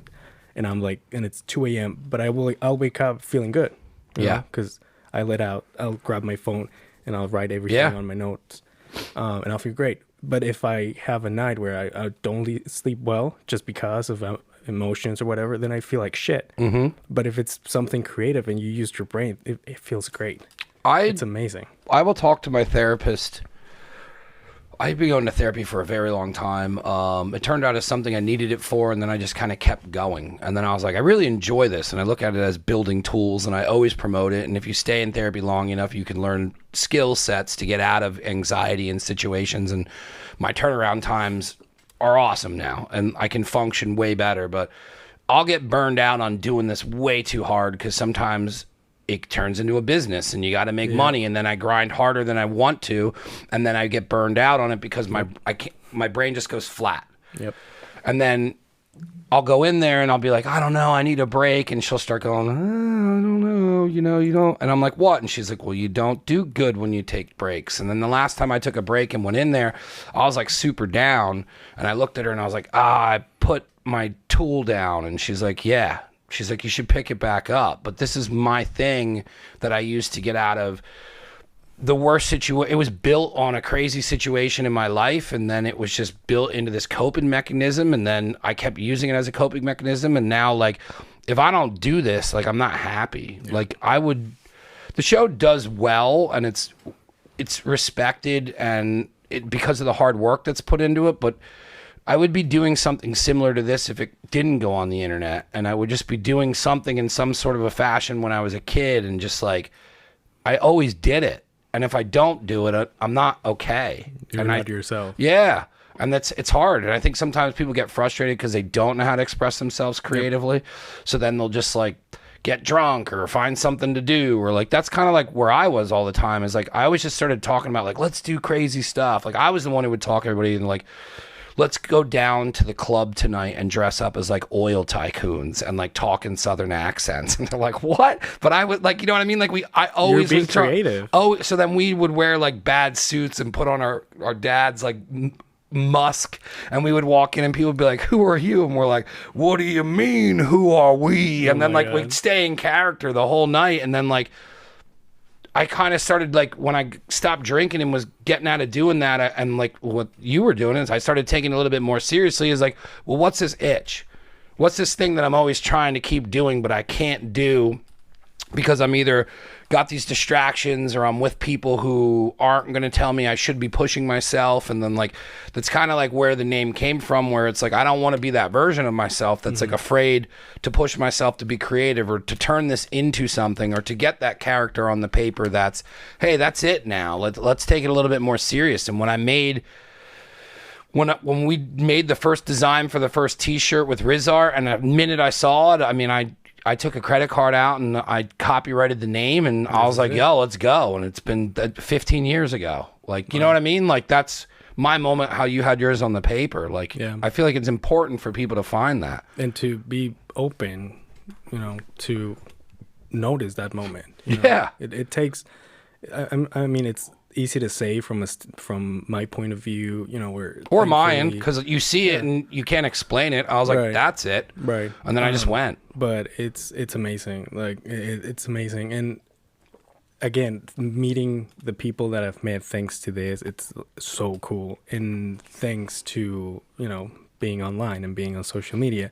Speaker 3: And I'm like, and it's 2 a.m., but I'll wake up feeling good. Because I'll grab my phone and I'll write everything on my notes. And I'll feel great. But if I have a night where I don't sleep well just because of emotions or whatever, then I feel like shit. Mm-hmm. But if it's something creative and you used your brain, it feels great. It's amazing.
Speaker 1: I will talk to my therapist. I've been going to therapy for a very long time. It turned out as something I needed it for, and then I just kind of kept going. And then I was like, I really enjoy this, and I look at it as building tools, and I always promote it. And if you stay in therapy long enough, you can learn skill sets to get out of anxiety in situations. And my turnaround times are awesome now, and I can function way better. But I'll get burned out on doing this way too hard because sometimes it turns into a business and you got to make money, and then I grind harder than I want to, and then I get burned out on it because my brain just goes flat.
Speaker 3: Yep.
Speaker 1: And then I'll go in there and I'll be like, I don't know, I need a break, and she'll start going, I don't know, you don't. And I'm like, what? And she's like, well, you don't do good when you take breaks. And then the last time I took a break and went in there, I was like super down, and I looked at her and I was like, I put my tool down. And she's like, yeah. She's like, you should pick it back up. But this is my thing that I used to get out of the worst situation. It was built on a crazy situation in my life, and then it was just built into this coping mechanism, and then I kept using it as a coping mechanism. And now, like, if I don't do this, like, I'm not happy. Yeah. Like, the show does well, and it's respected, and because of the hard work that's put into it, but I would be doing something similar to this if it didn't go on the internet, and I would just be doing something in some sort of a fashion when I was a kid, and just like, I always did it. And if I don't do it, I'm not okay.
Speaker 3: You're not yourself.
Speaker 1: Yeah. And it's hard. And I think sometimes people get frustrated because they don't know how to express themselves creatively. Yep. So then they'll just like get drunk or find something to do, or like, that's kind of like where I was all the time, is like, I always just started talking about like, let's do crazy stuff. Like, I was the one who would talk to everybody and like, let's go down to the club tonight and dress up as like oil tycoons and like talk in Southern accents. And they're like, what? But I would like, you know what I mean? Like I always
Speaker 3: was creative.
Speaker 1: So then we would wear like bad suits and put on our dad's like musk, and we would walk in and people would be like, who are you? And we're like, what do you mean, who are we? And then like we'd stay in character the whole night. And then like I kind of started, like, when I stopped drinking and was getting out of doing that, and like what you were doing is I started taking it a little bit more seriously. Is like, well, what's this itch? What's this thing that I'm always trying to keep doing but I can't do because I'm either got these distractions or I'm with people who aren't going to tell me I should be pushing myself. And then like, that's kind of like where the name came from, where it's like, I don't want to be that version of myself that's like afraid to push myself to be creative or to turn this into something or to get that character on the paper. That's, hey, that's it now. Let's take it a little bit more serious. And when when we made the first design for the first t-shirt with Rizar, and the minute I saw it, I mean, I took a credit card out and I copyrighted the name, and I was like, yo, let's go. And it's been 15 years ago. Like, you know what I mean? Like, that's my moment, how you had yours on the paper. Like, yeah. I feel like it's important for people to find that.
Speaker 3: And to be open, you know, to notice that moment. You know? It takes, I mean, it's easy to say from my point of view, you know, where
Speaker 1: or mine, because you see it and you can't explain it. I was like, that's it,
Speaker 3: right?
Speaker 1: And then I just went.
Speaker 3: But it's amazing, like it's amazing. And again, meeting the people that I've met thanks to this, it's so cool. And thanks to, you know, being online and being on social media,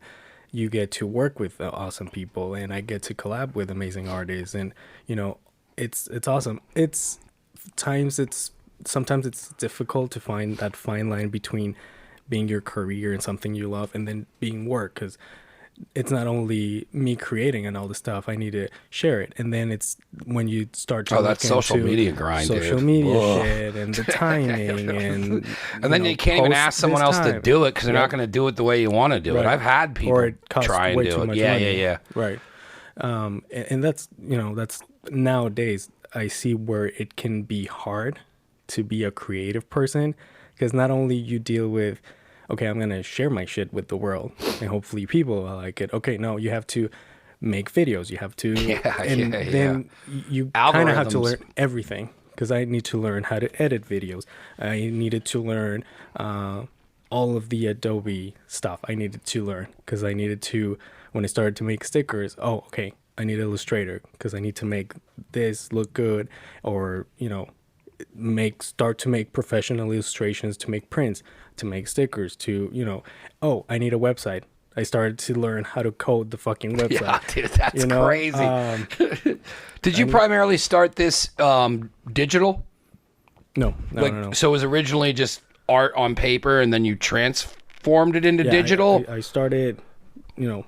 Speaker 3: you get to work with awesome people, and I get to collab with amazing artists, and you know, it's awesome. Sometimes it's difficult to find that fine line between being your career and something you love and then being work, because it's not only me creating and all the stuff, I need to share it. And then it's when you start to
Speaker 1: that social media grind,
Speaker 3: social media shit and the timing and
Speaker 1: then you can't even ask someone else to do it because they're not going to do it the way you want to do it. I've had people try and do it. Yeah.
Speaker 3: Right. And that's, you know, that's nowadays I see where it can be hard to be a creative person, because not only you deal with, okay, I'm going to share my shit with the world and hopefully people will like it. Okay, no, you have to make videos. You have to, then you kind of have to learn everything, because I need to learn how to edit videos. I needed to learn all of the Adobe stuff. I needed to learn because I needed to, when I started to make stickers, okay, I need Illustrator because I need to make this look good, or, you know, start to make professional illustrations, to make prints, to make stickers, to, you know, I need a website. I started to learn how to code the fucking website.
Speaker 1: Yeah, dude, that's crazy. Did you primarily start this digital?
Speaker 3: No.
Speaker 1: So it was originally just art on paper and then you transformed it into digital?
Speaker 3: I started, you know,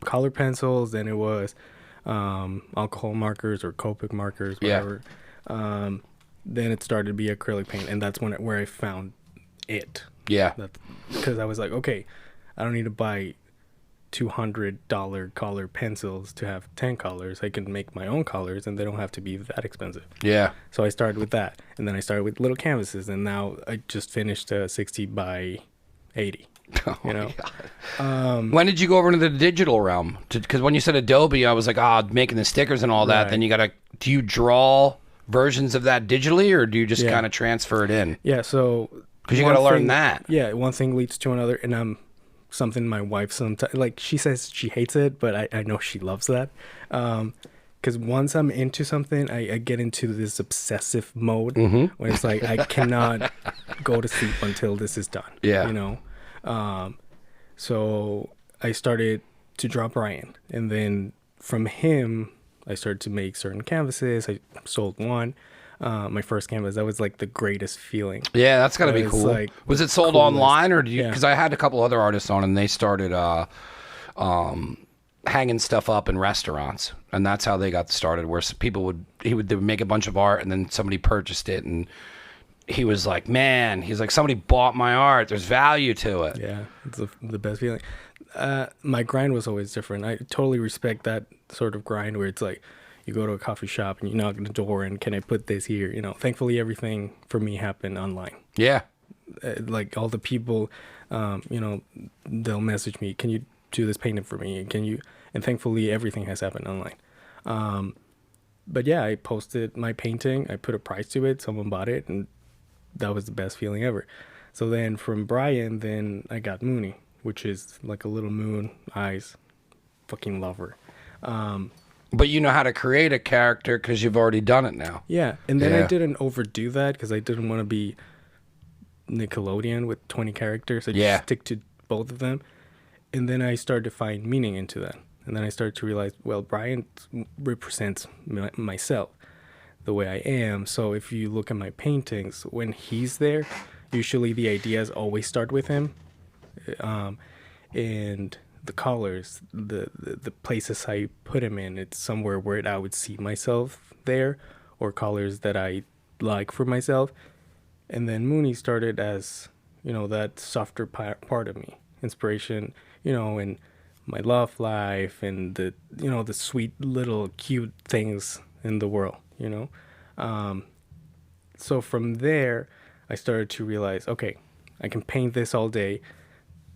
Speaker 3: color pencils, then it was alcohol markers or Copic markers, whatever. Then it started to be acrylic paint, and that's where I found it. Yeah. Because I was like, okay, I don't need to buy $200 color pencils to have 10 colors. I can make my own colors, and they don't have to be that expensive. Yeah. So I started with that, and then I started with little canvases, and now I just finished a 60 by 80. You know,
Speaker 1: when did you go over into the digital realm? Because when you said Adobe, I was like, making the stickers and all that. Then do you draw versions of that digitally, or do you just kind of transfer it in?
Speaker 3: Yeah, so
Speaker 1: because you got to learn that.
Speaker 3: Yeah, one thing leads to another, and something my wife sometimes, like, she says she hates it, but I know she loves that. Because once I'm into something, I get into this obsessive mode where it's like I cannot go to sleep until this is done. Yeah, you know. So I started to draw Brian, and then from him I started to make certain canvases. I sold one, my first canvas. That was like the greatest feeling.
Speaker 1: Yeah, that's gotta be cool. Like, was it sold online, or because I had a couple other artists on, and they started hanging stuff up in restaurants, and that's how they got started, where people they would make a bunch of art, and then somebody purchased it, and he was like, man, somebody bought my art. There's value to it.
Speaker 3: Yeah, it's the best feeling. My grind was always different. I totally respect that sort of grind where it's like you go to a coffee shop and you knock on the door and can I put this here? You know, thankfully everything for me happened online. Yeah. Like all the people, you know, they'll message me, can you do this painting for me? And thankfully everything has happened online. But yeah, I posted my painting. I put a price to it. Someone bought it, and that was the best feeling ever. So then from Brian, then I got Mooney, which is like a little moon eyes. Fucking love her.
Speaker 1: But you know how to create a character because you've already done it now.
Speaker 3: Yeah, and then I
Speaker 1: Yeah.
Speaker 3: didn't overdo that because I didn't want to be Nickelodeon with 20 characters. I
Speaker 1: Yeah.
Speaker 3: just stick to both of them. And then I started to find meaning into that. And then I started to realize, well, Brian represents myself, the way I am. So if you look at my paintings, when he's there, usually the ideas always start with him. And the colors, the places I put him in, it's somewhere where I would see myself there, or colors that I like for myself. And then Mooney started as, that softer part of me, inspiration, and my love life and the sweet little cute things in the world, So from there, I started to realize, okay, I can paint this all day,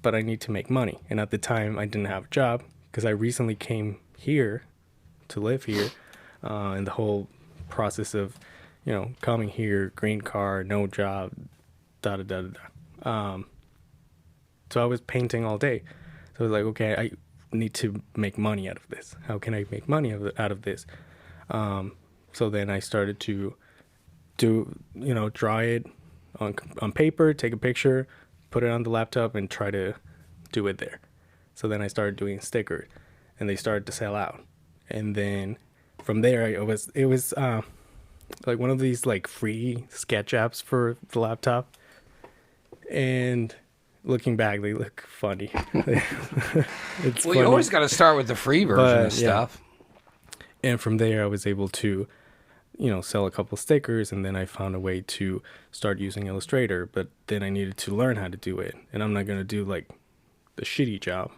Speaker 3: but I need to make money. And at the time, I didn't have a job because I recently came here to live here, and the whole process of, coming here, green card, no job, da da da da da. So I was painting all day. So I was like, okay, I need to make money out of this. How can I make money out of this? So then I started to draw it on paper, take a picture, put it on the laptop, and try to do it there. So then I started doing stickers, and they started to sell out. And then from there, it was like one of these like free sketch apps for the laptop. And looking back, they look funny. It's
Speaker 1: Well,
Speaker 3: funny.
Speaker 1: you always got to start with the free version
Speaker 3: But,
Speaker 1: of stuff.
Speaker 3: And from there, I was able to, sell a couple stickers, and then I found a way to start using Illustrator. But then I needed to learn how to do it, and I'm not gonna do like the shitty job.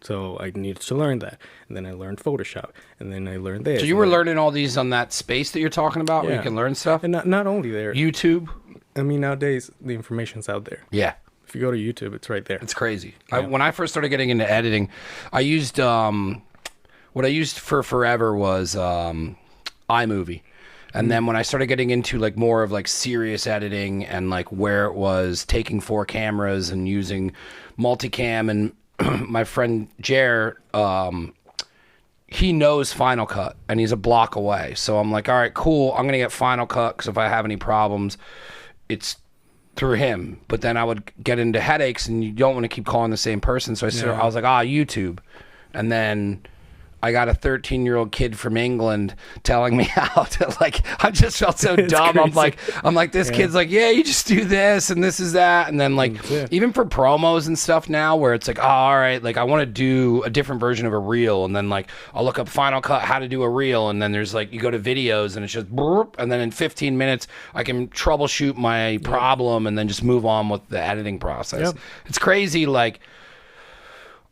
Speaker 3: So I needed to learn that, and then I learned Photoshop, and then I learned this.
Speaker 1: So you
Speaker 3: and
Speaker 1: were
Speaker 3: then-
Speaker 1: learning all these on that space that you're talking about where you
Speaker 3: Yeah.
Speaker 1: can learn stuff?
Speaker 3: and not only there.
Speaker 1: YouTube?
Speaker 3: I mean, nowadays the information's out there.
Speaker 1: Yeah.
Speaker 3: If you go to YouTube, it's right there.
Speaker 1: It's crazy.
Speaker 3: Yeah.
Speaker 1: When I first started getting into editing, I used what I used for forever was iMovie. And then when I started getting into like more of like serious editing and like where it was taking 4 cameras and using multicam, and my friend Jer, he knows Final Cut and he's a block away. So I'm like, all right, cool. I'm going to get Final Cut because if I have any problems, it's through him. But then I would get into headaches and you don't want to keep calling the same person. So I was like, YouTube. And then I got a 13-year-old kid from England telling me how to, like, I just felt so dumb.
Speaker 3: crazy.
Speaker 1: I'm like, this kid's like, yeah, you just do this and this is that. And then like,
Speaker 3: Yeah.
Speaker 1: even for promos and stuff now where it's like, oh, all right, like I want to do a different version of a reel. And then like, I'll look up Final Cut, how to do a reel. And then there's like, you go to videos and it's just, burp, and then in 15 minutes, I can troubleshoot my problem and then just move on with the editing process.
Speaker 3: Yep.
Speaker 1: It's crazy. Like,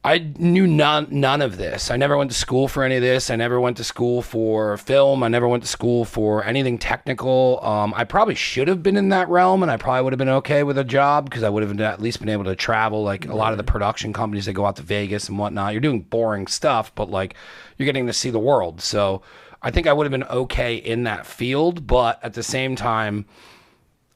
Speaker 1: I knew none of this. I never went to school for any of this. I never went to school for film. I never went to school for anything technical. I probably should have been in that realm, and I probably would have been okay with a job because I would have at least been able to travel. Like a lot of the production companies, they go out to Vegas and whatnot. You're doing boring stuff, but like you're getting to see the world. So I think I would have been okay in that field, but at the same time,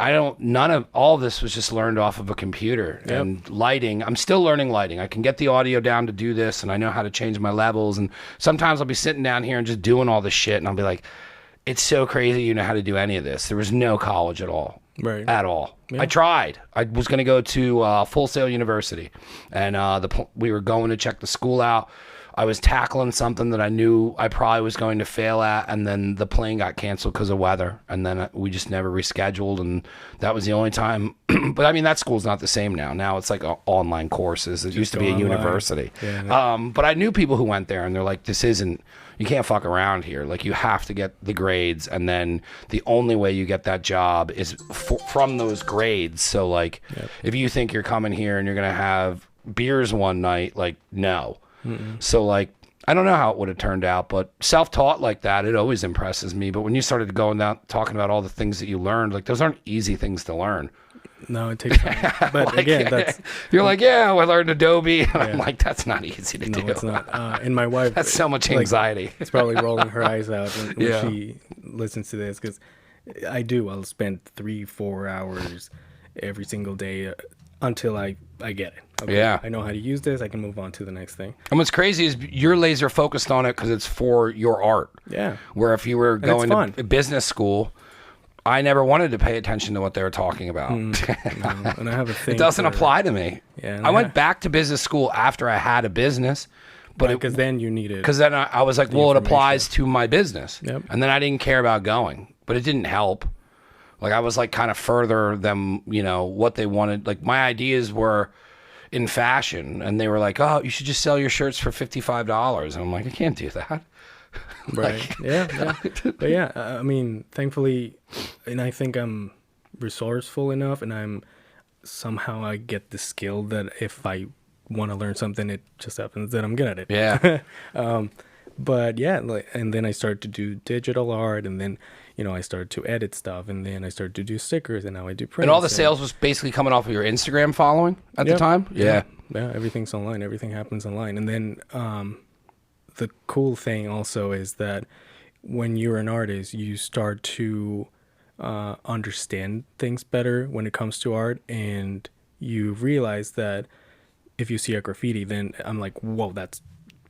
Speaker 1: none of all of this was just learned off of a computer.
Speaker 3: Yep.
Speaker 1: And lighting. I'm still learning lighting. I can get the audio down to do this, and I know how to change my levels. And sometimes I'll be sitting down here and just doing all this shit, and I'll be like, it's so crazy you know how to do any of this. There was no college at all.
Speaker 3: Right.
Speaker 1: At all.
Speaker 3: Yeah.
Speaker 1: I tried. I was going to go to Full Sail University, and we were going to check the school out. I was tackling something that I knew I probably was going to fail at, and then the plane got canceled because of weather, and then we just never rescheduled, and that was the only time. But I mean, that school's not the same now. Now it's like online courses. It used to be a
Speaker 3: online.
Speaker 1: university.
Speaker 3: Yeah.
Speaker 1: But I knew people who went there, and they're like, you can't fuck around here. Like, you have to get the grades, and then the only way you get that job is from those grades. So, like, if you think you're coming here and you're going to have beers one night, like, no. So like, I don't know how it would have turned out, but self-taught like that, it always impresses me. But when you started going down, talking about all the things that you learned, like those aren't easy things to learn.
Speaker 3: No, it takes time. But
Speaker 1: Like,
Speaker 3: again, that's
Speaker 1: you're like, yeah, I learned Adobe. And I'm like, that's not easy to
Speaker 3: no,
Speaker 1: do.
Speaker 3: it's not. And my wife,
Speaker 1: That's so much
Speaker 3: like,
Speaker 1: anxiety.
Speaker 3: it's probably rolling her eyes out when
Speaker 1: Yeah.
Speaker 3: she listens to this because I'll spend 3-4 hours every single day until I get it. Okay,
Speaker 1: Yeah.
Speaker 3: I know how to use this. I can move on to the next thing.
Speaker 1: And what's crazy is you're laser focused on it because it's for your art.
Speaker 3: Yeah.
Speaker 1: Where if you were
Speaker 3: it's
Speaker 1: going
Speaker 3: fun.
Speaker 1: to business school, I never wanted to pay attention to what they were talking about.
Speaker 3: No, and I have a thing.
Speaker 1: It doesn't
Speaker 3: for-
Speaker 1: apply to me.
Speaker 3: Yeah, and
Speaker 1: I went back to business school after I had a business, but
Speaker 3: because then you need it.
Speaker 1: because then I was like, well, it applies to my business.
Speaker 3: Yep.
Speaker 1: And then I didn't care about going, but it didn't help. Like I was like kind of further than, you know, what they wanted. Like my ideas were in fashion and they were like, oh, you should just sell your shirts for $55. And I'm like, I can't do that.
Speaker 3: Right. Yeah. But yeah, I mean, thankfully, and I think I'm resourceful enough, and somehow I get the skill that if I want to learn something, it just happens that I'm good at it.
Speaker 1: Yeah.
Speaker 3: But yeah, and then I started to do digital art, and then, you know, I started to edit stuff, and then I started to do stickers, and now I do print.
Speaker 1: And all the sales was basically coming off of your Instagram following at the time? Yeah.
Speaker 3: Yeah, everything's online. Everything happens online. And then the cool thing also is that when you're an artist, you start to understand things better when it comes to art, and you realize that if you see a graffiti, then I'm like, whoa, that's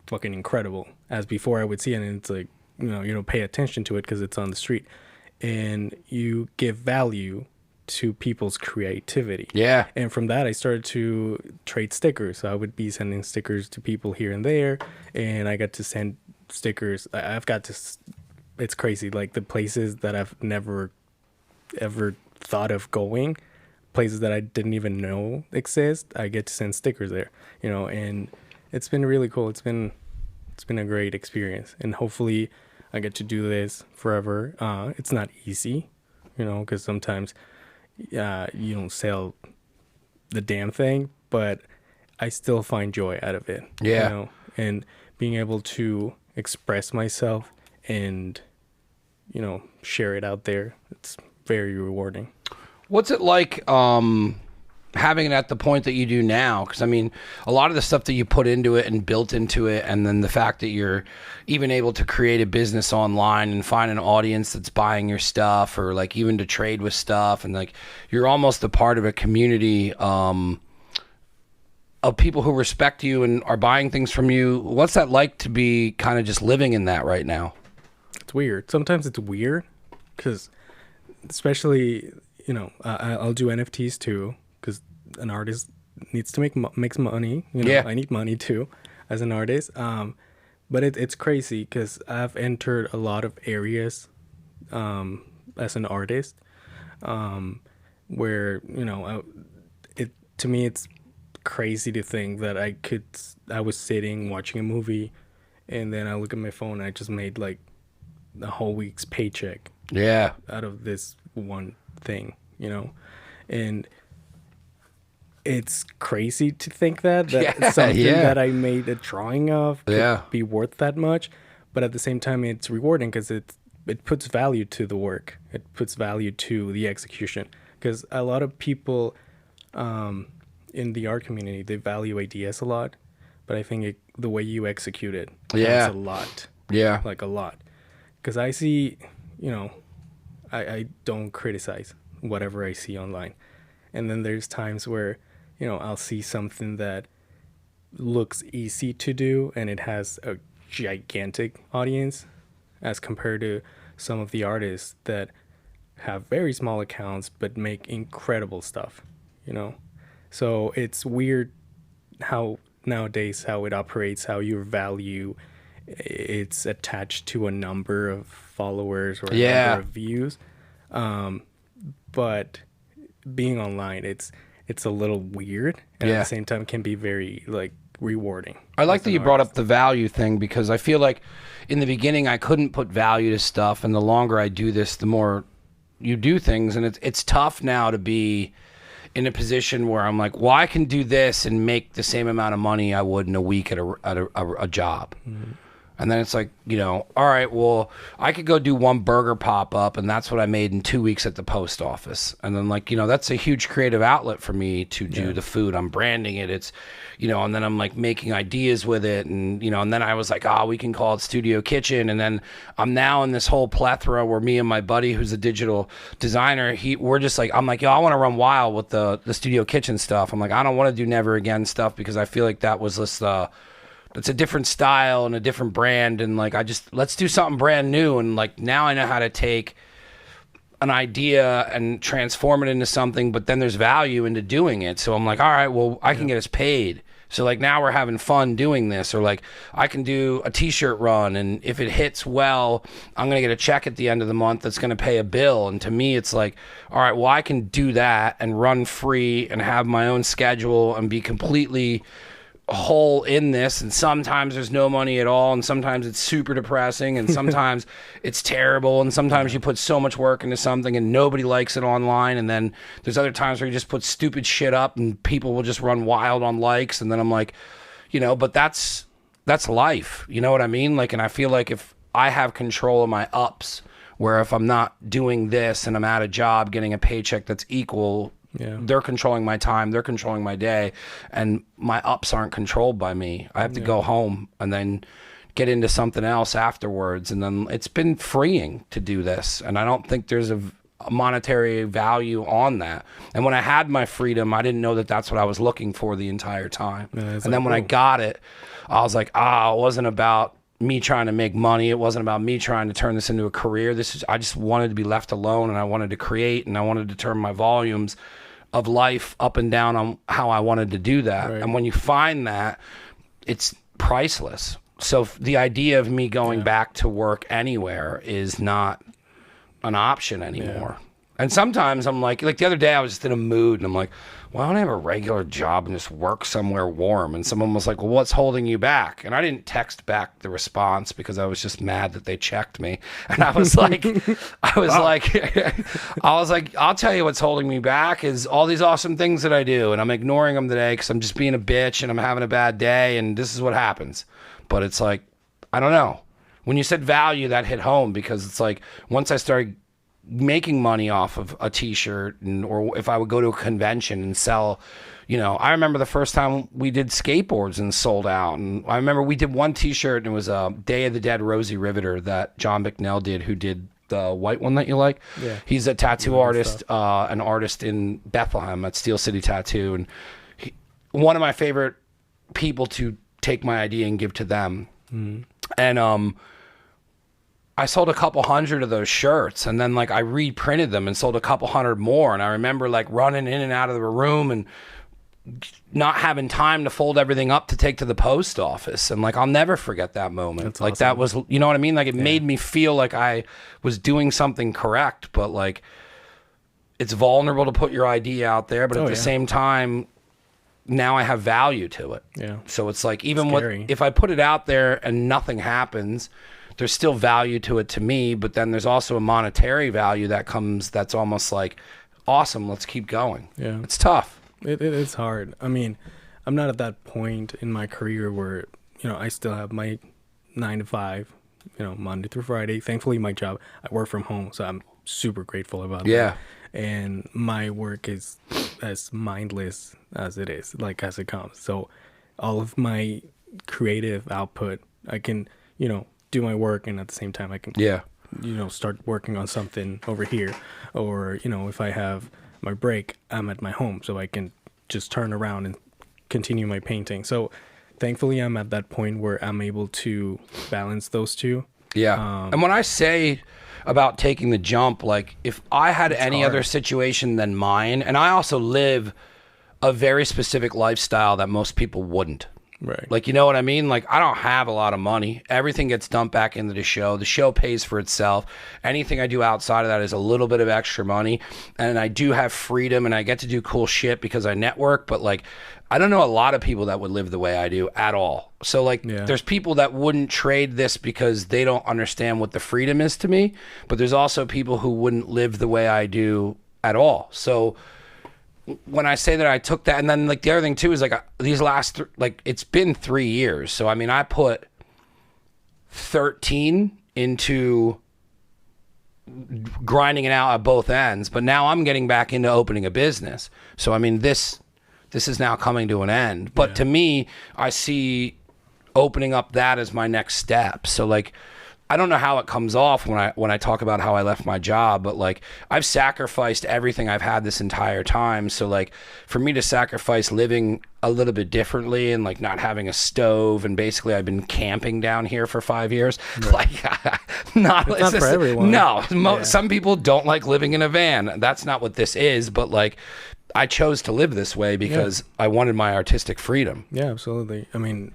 Speaker 3: fucking incredible. As before I would see it and it's like, you don't pay attention to it because it's on the street, and you give value to people's creativity.
Speaker 1: Yeah.
Speaker 3: And from that, I started to trade stickers. So I would be sending stickers to people here and there, and I got to send stickers. I've got to, it's crazy. Like the places that I've never ever thought of going, places that I didn't even know exist, I get to send stickers there, and it's been really cool. It's been a great experience, and hopefully I get to do this forever. It's not easy, because sometimes you don't sell the damn thing, but I still find joy out of it.
Speaker 1: Yeah.
Speaker 3: And being able to express myself and, share it out there, it's very rewarding.
Speaker 1: What's it like having it at the point that you do now? Because, I mean, a lot of the stuff that you put into it and built into it, and then the fact that you're even able to create a business online and find an audience that's buying your stuff, or like even to trade with stuff, and like you're almost a part of a community of people who respect you and are buying things from you. What's that like to be kind of just living in that right now?
Speaker 3: It's weird. Sometimes it's weird because especially, I'll do NFTs too, because an artist needs to makes money.
Speaker 1: Yeah.
Speaker 3: I need money too as an artist. But it's crazy because I've entered a lot of areas as an artist where, to me, it's crazy to think that I was sitting watching a movie, and then I look at my phone and I just made like a whole week's paycheck.
Speaker 1: Yeah.
Speaker 3: Out of this one thing, and it's crazy to think that something that I made a drawing of could be worth that much, but at the same time it's rewarding because it puts value to the work. It puts value to the execution, because a lot of people in the art community, they value ideas a lot, but I think the way you execute it counts a lot.
Speaker 1: Yeah.
Speaker 3: Like a lot. Because I see, I don't criticize whatever I see online. And then there's times where, I'll see something that looks easy to do and it has a gigantic audience as compared to some of the artists that have very small accounts but make incredible stuff, So it's weird how nowadays how it operates, how your value it's attached to a number of followers or a number of views. But being online, it's a little weird, and at the same time can be very like rewarding.
Speaker 1: I like that you brought up the value thing, because I feel like in the beginning I couldn't put value to stuff, and the longer I do this, the more you do things, and it's tough now to be in a position where I'm like, well, I can do this and make the same amount of money I would in a week at a job. Mm-hmm. And then it's like, all right, well, I could go do one burger pop-up, and that's what I made in 2 weeks at the post office. And then, like, that's a huge creative outlet for me to do the food. I'm branding it. It's, and then I'm, like, making ideas with it. And, and then I was like, we can call it Studio Kitchen. And then I'm now in this whole plethora where me and my buddy, who's a digital designer, we're just like, I'm like, I want to run wild with the Studio Kitchen stuff. I'm like, I don't want to do Never Again stuff because I feel like that was just it's a different style and a different brand, and like let's do something brand new. And like now I know how to take an idea and transform it into something, but then there's value into doing it. So I'm like, all right, well, I can get us paid. So like now we're having fun doing this, or like I can do a t-shirt run, and if it hits well, I'm gonna get a check at the end of the month that's gonna pay a bill. And to me it's like, all right, well, I can do that and run free and have my own schedule and be completely whole in this. And sometimes there's no money at all, and sometimes it's super depressing, and sometimes it's terrible, and sometimes you put so much work into something and nobody likes it online, and then there's other times where you just put stupid shit up and people will just run wild on likes. And then I'm like, but that's life, you know what I mean? Like, and I feel like if I have control of my ups, where if I'm not doing this and I'm at a job getting a paycheck that's equal, they're controlling my time, they're controlling my day, and my ups aren't controlled by me. I have to go home and then get into something else afterwards. And then it's been freeing to do this, and I don't think there's a monetary value on that. And when I had my freedom, I didn't know that that's what I was looking for the entire time. And then when I got it, I was like, it wasn't about me trying to make money. It wasn't about me trying to turn this into a career. I just wanted to be left alone, and I wanted to create, and I wanted to turn my volumes of life up and down on how I wanted to do that. Right. And when you find that, it's priceless. So the idea of me going back to work anywhere is not an option anymore. And sometimes I'm like the other day I was just in a mood, and I'm like, well, I don't have a regular job and just work somewhere warm. And someone was like, well, what's holding you back? And I didn't text back the response because I was just mad that they checked me. And I was like, I'll tell you what's holding me back is all these awesome things that I do. And I'm ignoring them today because I'm just being a bitch and I'm having a bad day. And this is what happens. But it's like, I don't know. When you said value, that hit home, because it's like once I started making money off of a t-shirt, or if I would go to a convention and sell, I remember the first time we did skateboards and sold out. And I remember we did one t-shirt, and it was a Day of the Dead Rosie Riveter that John Bicknell did, who did the white one that you like. Yeah. He's a tattoo artist, an artist in Bethlehem at Steel City Tattoo. And one of my favorite people to take my idea and give to them. And I sold a couple hundred of those shirts, and then like I reprinted them and sold a couple hundred more. And I remember like running in and out of the room and not having time to fold everything up to take to the post office. And like, I'll never forget that moment. That's like awesome. That was, you know what I mean? Like it made me feel like I was doing something correct, but like it's vulnerable to put your idea out there. But at the same time, now I have value to it. Yeah. So it's like, even if I put it out there and nothing happens, there's still value to it to me, but then there's also a monetary value that comes that's almost like, awesome, let's keep going. Yeah. It's tough.
Speaker 3: It's hard. I mean, I'm not at that point in my career where, I still have my 9 to 5, Monday through Friday. Thankfully, my job, I work from home, so I'm super grateful about that. And my work is as mindless as it is, like as it comes. So all of my creative output, I can, do my work, and at the same time I can start working on something over here, or if I have my break, I'm at my home, so I can just turn around and continue my painting. So thankfully I'm at that point where I'm able to balance those two.
Speaker 1: And when I say about taking the jump, like if I had any other situation than mine, and I also live a very specific lifestyle that most people wouldn't. Right. Like, you know what I mean? Like, I don't have a lot of money. Everything gets dumped back into the show. The show pays for itself. Anything I do outside of that is a little bit of extra money. And I do have freedom, and I get to do cool shit because I network. But, like, I don't know a lot of people that would live the way I do at all. So, like, there's people that wouldn't trade this because they don't understand what the freedom is to me. But there's also people who wouldn't live the way I do at all. So when I say that I took that, and then like the other thing too is like these last like it's been 3 years. So I mean, I put 13 into grinding it out at both ends, but now I'm getting back into opening a business. So I mean, this is now coming to an end. But to me, I see opening up that as my next step. So like, I don't know how it comes off when I talk about how I left my job, but like, I've sacrificed everything I've had this entire time. So like, for me to sacrifice living a little bit differently and like not having a stove, and basically I've been camping down here for 5 years. Right. Like, not
Speaker 3: for everyone.
Speaker 1: No, some people don't like living in a van. That's not what this is. But like, I chose to live this way because I wanted my artistic freedom.
Speaker 3: Yeah, absolutely. I mean,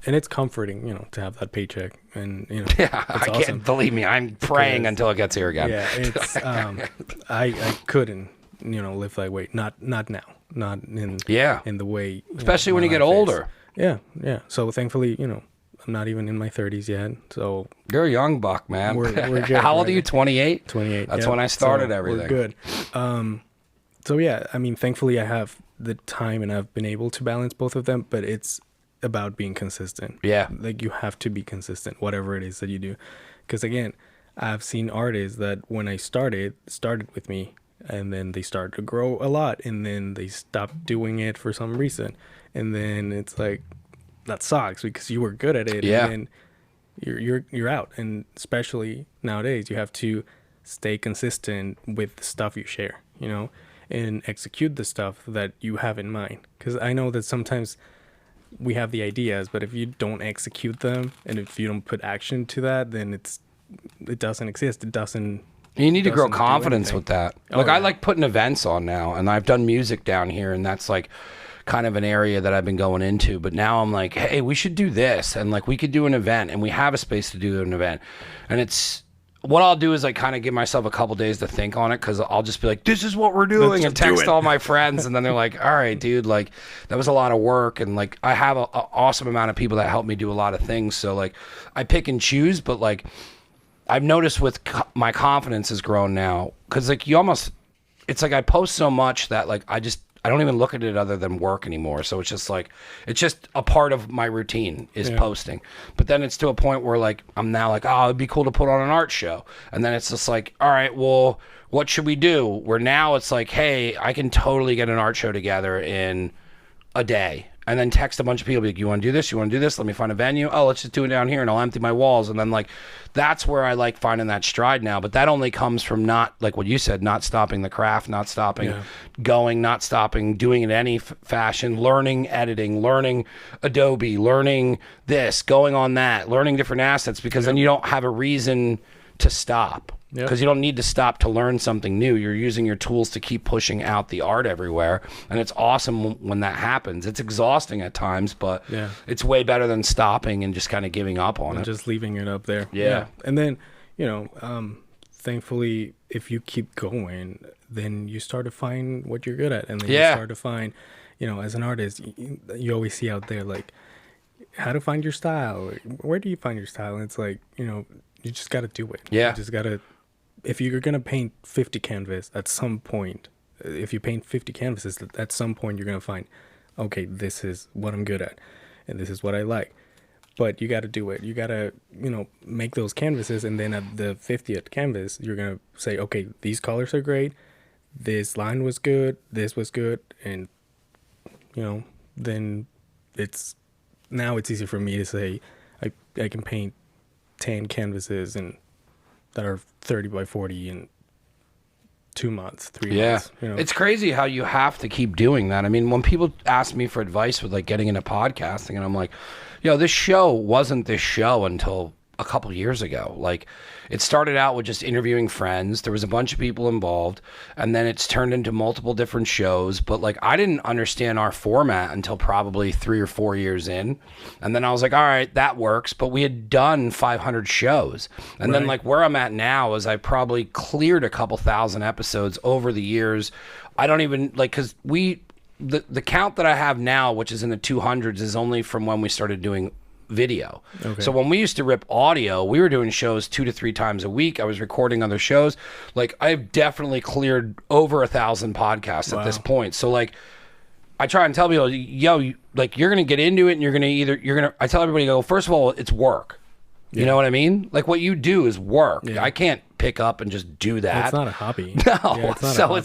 Speaker 3: and it's comforting, to have that paycheck, and
Speaker 1: yeah, I
Speaker 3: awesome.
Speaker 1: can't believe me. I'm praying until it gets here again.
Speaker 3: Yeah, it's I couldn't live that way. Not now. Not in the way.
Speaker 1: Especially when you get older.
Speaker 3: Yeah. So thankfully, I'm not even in my 30s yet. So
Speaker 1: you're a young buck, man.
Speaker 3: We're good.
Speaker 1: How old are you? 28.
Speaker 3: 28.
Speaker 1: That's when I started everything.
Speaker 3: We're good. So yeah, I mean, thankfully I have the time and I've been able to balance both of them, but it's about being consistent.
Speaker 1: Yeah.
Speaker 3: Like, you have to be consistent, whatever it is that you do. Because again, I've seen artists that when I started with me, and then they start to grow a lot, and then they stop doing it for some reason. And then it's like, that sucks because you were good at it.
Speaker 1: Yeah.
Speaker 3: And then you're out. And especially nowadays, you have to stay consistent with the stuff you share, and execute the stuff that you have in mind. Because I know that sometimes we have the ideas, but if you don't execute them and if you don't put action to that, then it doesn't exist. It doesn't.
Speaker 1: You need to grow confidence with that. Like, I like putting events on now, and I've done music down here, and that's like kind of an area that I've been going into. But now I'm like, hey, we should do this, and like we could do an event, and we have a space to do an event. And it's what I'll do is like kind of give myself a couple days to think on it, because I'll just be like, this is what we're doing, and text all my friends, and then they're like, all right, dude, like that was a lot of work, and like I have an awesome amount of people that help me do a lot of things. So like I pick and choose, but like I've noticed with my confidence has grown now, because like it's like I post so much that like I don't even look at it other than work anymore. So it's just a part of my routine is posting. But then it's to a point where like I'm now like, oh, it'd be cool to put on an art show. And then it's just like, all right, well, what should we do? Where now it's like, hey, I can totally get an art show together in a day. And then text a bunch of people, be like, you want to do this? You want to do this? Let me find a venue. Oh, let's just do it down here, and I'll empty my walls. And then like, that's where I like finding that stride now. But that only comes from not, like what you said, not stopping the craft, not stopping going, not stopping doing it in any fashion, learning editing, learning Adobe, learning this, going on that, learning different assets, because then you don't have a reason to stop. Because you don't need to stop to learn something new. You're using your tools to keep pushing out the art everywhere. And it's awesome when that happens. It's exhausting at times, but it's way better than stopping and just kind of giving up on it.
Speaker 3: Just leaving it up there.
Speaker 1: Yeah.
Speaker 3: And then, thankfully, if you keep going, then you start to find what you're good at. And then you start to find, as an artist, you always see out there, like, how to find your style. Where do you find your style? And it's like, you just got to do it.
Speaker 1: Yeah.
Speaker 3: You just got to. If you're going to paint 50 canvas at some point, if you paint 50 canvases, at some point you're going to find, okay, this is what I'm good at and this is what I like. But you got to do it. You got to, make those canvases, and then at the 50th canvas, you're going to say, okay, these colors are great. This line was good. This was good. And, then it's easy for me to say I can paint 10 canvases and that are 30 by 40 in 2 months, 3 months.
Speaker 1: It's crazy how you have to keep doing that. I mean, when people ask me for advice with like getting into podcasting, and I'm like, this show wasn't this show until a couple years ago. Like, it started out with just interviewing friends. There was a bunch of people involved, and then it's turned into multiple different shows. But like, I didn't understand our format until probably 3 or 4 years in. And then I was like, all right, that works. But we had done 500 shows. And then like where I'm at now is I probably cleared a couple thousand episodes over the years. I don't even like, cause the count that I have now, which is in the 200s, is only from when we started doing video. So when we used to rip audio, we were doing shows 2 to 3 times a week. I was recording other shows. Like, I've definitely cleared over 1,000 podcasts at this point. So like, I try and tell people, you're gonna get into it, and I tell everybody, first of all, it's work. You know what I mean? Like what you do is work.
Speaker 3: Yeah.
Speaker 1: I can't pick up and just do that.
Speaker 3: It's not a hobby.
Speaker 1: No.
Speaker 3: Yeah, it's not a
Speaker 1: So
Speaker 3: hobby.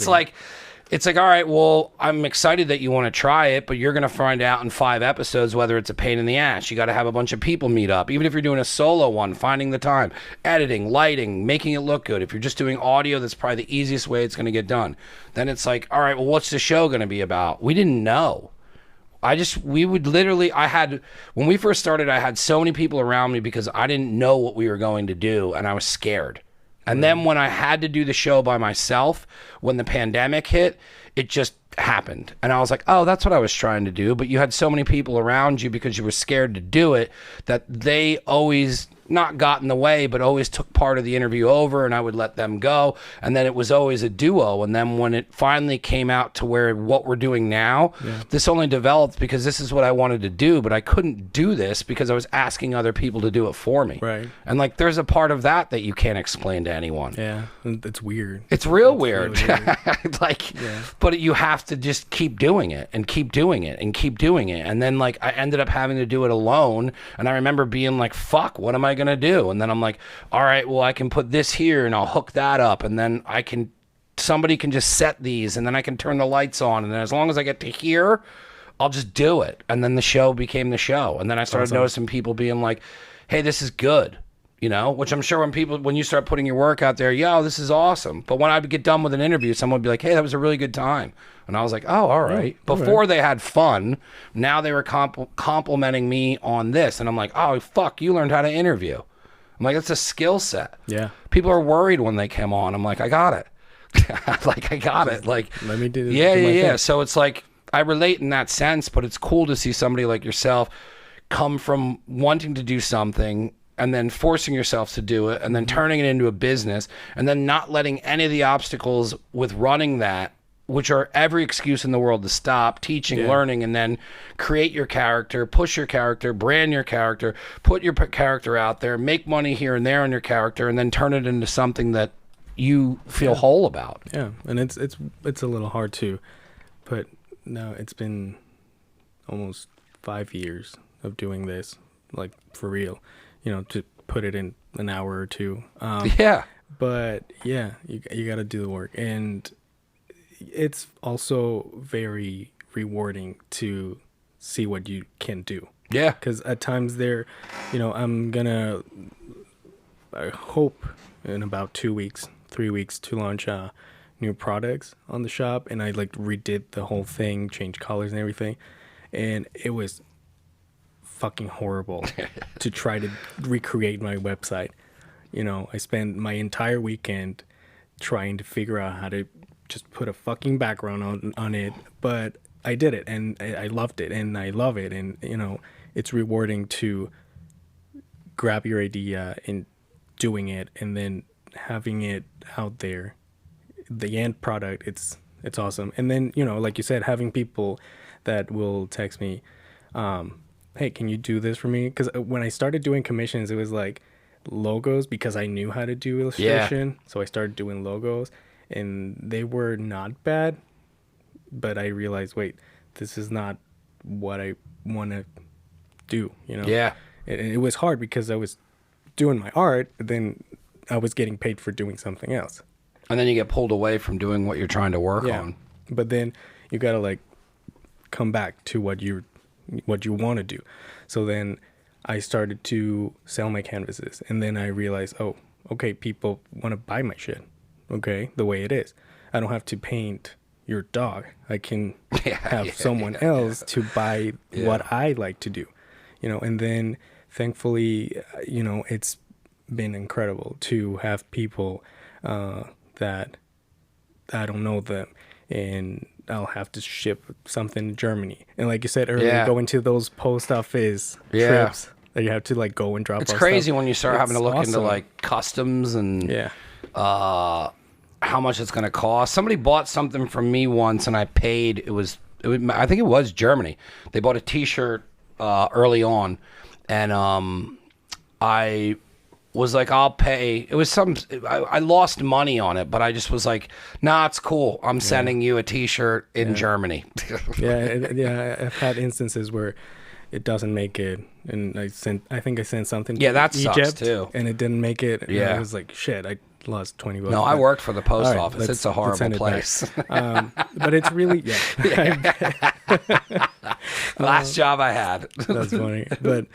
Speaker 1: it's like, all right, well, I'm excited that you want to try it, but you're going to find out in 5 episodes whether it's a pain in the ass. You got to have a bunch of people meet up. Even if you're doing a solo one, finding the time, editing, lighting, making it look good. If you're just doing audio, that's probably the easiest way it's going to get done. Then it's like, all right, well, what's the show going to be about? We didn't know. We would literally, when we first started, I had so many people around me because I didn't know what we were going to do and I was scared. And then when I had to do the show by myself, when the pandemic hit, it just happened. And I was like, oh, that's what I was trying to do. But you had so many people around you because you were scared to do it that they always not got in the way, but always took part of the interview over, and I would let them go. And then it was always a duo. And then when it finally came out to where what we're doing now, this only developed because this is what I wanted to do, but I couldn't do this because I was asking other people to do it for me.
Speaker 3: Right.
Speaker 1: And like, there's a part of that you can't explain to anyone.
Speaker 3: Yeah, it's weird.
Speaker 1: It's real weird.
Speaker 3: Really weird.
Speaker 1: Like, but you have to just keep doing it and keep doing it and keep doing it. And then like, I ended up having to do it alone. And I remember being like, fuck, what am I going to do? And then I'm like, all right, well, I can put this here and I'll hook that up. And then somebody can just set these and then I can turn the lights on. And then as long as I get to here, I'll just do it. And then the show became the show. And then I started noticing people being like, hey, this is good. You know, which I'm sure when you start putting your work out there, this is awesome. But when I would get done with an interview, someone would be like, hey, that was a really good time. And I was like, oh, all right. Before they had fun, now they were complimenting me on this. And I'm like, oh, fuck, you learned how to interview. I'm like, it's a skill set.
Speaker 3: Yeah.
Speaker 1: People are worried when they come on. I'm like, I got it. Like, I got it. Like,
Speaker 3: let me do this.
Speaker 1: Yeah. So it's like, I relate in that sense, but it's cool to see somebody like yourself come from wanting to do something and then forcing yourself to do it and then turning it into a business and then not letting any of the obstacles with running that, which are every excuse in the world to stop teaching, learning, and then create your character, push your character, brand your character, put your character out there, make money here and there on your character, and then turn it into something that you feel whole about.
Speaker 3: Yeah, and it's a little hard too, but no, it's been almost 5 years of doing this, like for real, to put it in an hour or two. But yeah, you got to do the work, and it's also very rewarding to see what you can do.
Speaker 1: Yeah.
Speaker 3: Because at times I hope in about 2 weeks, 3 weeks to launch new products on the shop. And I like redid the whole thing, changed colors and everything. And it was fucking horrible to try to recreate my website. I spent my entire weekend trying to figure out how to just put a fucking background on it, but I did it and I loved it and I love it. And it's rewarding to grab your idea and doing it and then having it out there, the end product. It's awesome. And then like you said, having people that will text me, hey, can you do this for me? Because when I started doing commissions, it was like logos because I knew how to do illustration. So I started doing logos and they were not bad, but I realized, wait, this is not what I want to do,
Speaker 1: Yeah.
Speaker 3: It was hard because I was doing my art, but then I was getting paid for doing something else.
Speaker 1: And then you get pulled away from doing what you're trying to work on.
Speaker 3: But then you got to like come back to what you want to do. So then I started to sell my canvases, and then I realized, oh, okay, people want to buy my shit. Okay, the way it is. I don't have to paint your dog. I can have someone else to buy what I like to do. And then thankfully, it's been incredible to have people that I don't know them, and I'll have to ship something to Germany. And like you said earlier, go into those post office trips that you have to like go and drop
Speaker 1: It's
Speaker 3: off
Speaker 1: crazy
Speaker 3: stuff.
Speaker 1: when you start having to look into
Speaker 3: awesome.
Speaker 1: like customs and how much it's going to cost. Somebody bought something from me once and I paid, I think it was Germany. They bought a t-shirt early on, and I was like, I'll pay. It was I lost money on it, but I just was like, nah, it's cool. I'm sending you a t-shirt in Germany.
Speaker 3: I've had instances where it doesn't make it. And I think I sent something
Speaker 1: Yeah,
Speaker 3: to
Speaker 1: that sucks,
Speaker 3: Egypt
Speaker 1: too.
Speaker 3: and it didn't make it. And
Speaker 1: Yeah.
Speaker 3: I was like, shit, I lost $20.
Speaker 1: No, I worked for the post
Speaker 3: All right,
Speaker 1: office.
Speaker 3: let's-
Speaker 1: It's a
Speaker 3: let's
Speaker 1: horrible
Speaker 3: send it back.
Speaker 1: place.
Speaker 3: But it's really,
Speaker 1: Last job I had.
Speaker 3: that's funny. But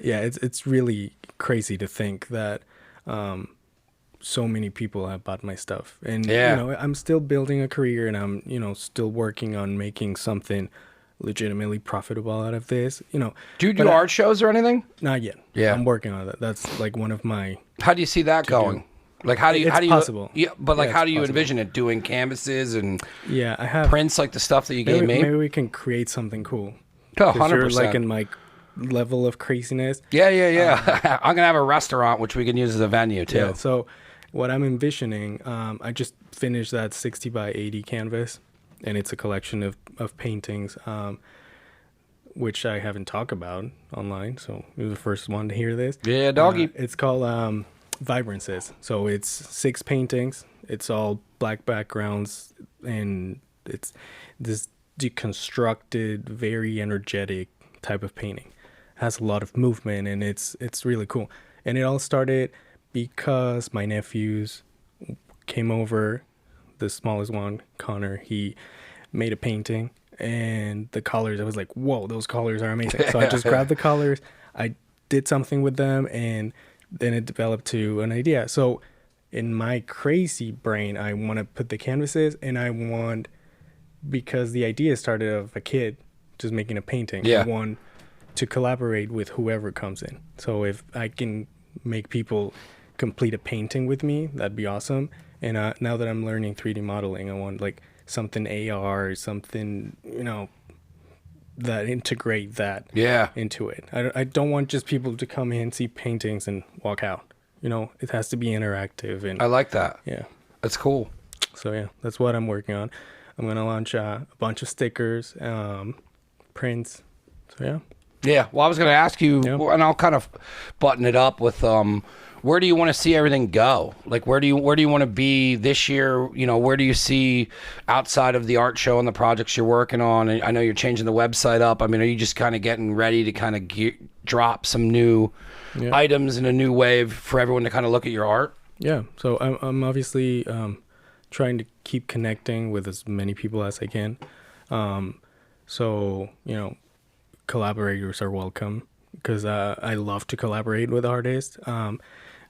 Speaker 3: yeah, it's really crazy to think that so many people have bought my stuff. And,
Speaker 1: Yeah.
Speaker 3: I'm still building a career and I'm, still working on making something legitimately profitable out of this,
Speaker 1: Do you do
Speaker 3: but
Speaker 1: art shows or anything?
Speaker 3: not yet.
Speaker 1: Yeah.
Speaker 3: I'm working on that. That's like one of my,
Speaker 1: How do you see that going? Like how do you
Speaker 3: It's
Speaker 1: how do you
Speaker 3: possible.
Speaker 1: Yeah, but like
Speaker 3: Yeah,
Speaker 1: how
Speaker 3: it's
Speaker 1: do you
Speaker 3: possible.
Speaker 1: envision it? Doing canvases and
Speaker 3: yeah, I have,
Speaker 1: prints like the stuff that you gave me?
Speaker 3: maybe we can create something cool.
Speaker 1: Oh,
Speaker 3: 'Cause you're
Speaker 1: 100%.
Speaker 3: like in my level of craziness.
Speaker 1: Yeah. I'm gonna have a restaurant which we can use as a venue too.
Speaker 3: Yeah. So what I'm envisioning, I just finished that 60 by 80 canvas, and it's a collection of paintings, which I haven't talked about online. So you're the first one to hear this.
Speaker 1: Yeah, doggy.
Speaker 3: It's called Vibrances. So it's 6 paintings. It's all black backgrounds, and it's this deconstructed, very energetic type of painting. Has a lot of movement, and it's really cool. And it all started because my nephews came over. The smallest one, Connor, he made a painting, and the colors, I was like, whoa, those colors are amazing. So I just grabbed the colors, I did something with them, and then it developed to an idea. So in my crazy brain, I want to put the canvases, and I want, because the idea started of a kid just making a painting.
Speaker 1: Yeah.
Speaker 3: I want to collaborate with whoever comes in. So if I can make people complete a painting with me, that'd be awesome. And now that I'm learning 3D modeling, I want like something AR, something, that integrate that
Speaker 1: Yeah.
Speaker 3: into it. I don't want just people to come in, see paintings and walk out. It has to be interactive. And
Speaker 1: I like that.
Speaker 3: yeah.
Speaker 1: That's cool.
Speaker 3: So yeah, that's what I'm working on. I'm going to launch a bunch of stickers, prints. So yeah.
Speaker 1: Yeah. Well, I was going to ask you,
Speaker 3: Yeah.
Speaker 1: and I'll kind of button it up with where do you want to see everything go? Like, where do you want to be this year? Where do you see outside of the art show and the projects you're working on? And I know you're changing the website up. I mean, are you just kind of getting ready to kind of drop some new items in a new wave for everyone to kind of look at your art?
Speaker 3: Yeah. So I'm obviously trying to keep connecting with as many people as I can. So, collaborators are welcome, because I love to collaborate with artists.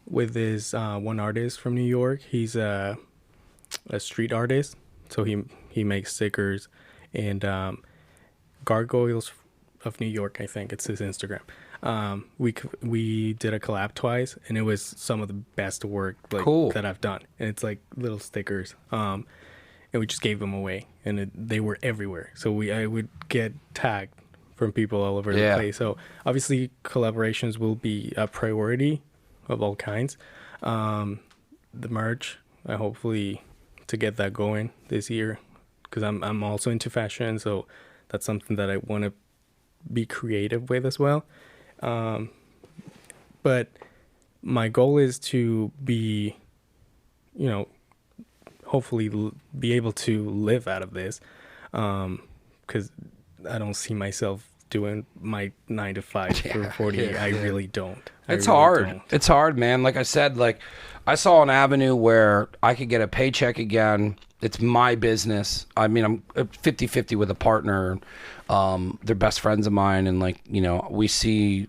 Speaker 3: With this one artist from New York, he's a street artist. So he makes stickers and Gargoyles of New York, I think it's his Instagram. We did a collab twice, and it was some of the best work
Speaker 1: Cool.
Speaker 3: that I've done. And it's like little stickers, and we just gave them away, and they were everywhere. So I would get tagged from people all over
Speaker 1: Yeah.
Speaker 3: the place. So obviously collaborations will be a priority of all kinds. The merch, I hopefully to get that going this year, because I'm also into fashion, so that's something that I want to be creative with as well. But my goal is to be, hopefully be able to live out of this, because I don't see myself doing my 9 to 5 for 40. I really don't.
Speaker 1: It's
Speaker 3: really
Speaker 1: hard.
Speaker 3: don't.
Speaker 1: It's hard, man. Like I said, I saw an avenue where I could get a paycheck again. It's my business. I mean, I'm 50-50 with a partner. They're best friends of mine. And we see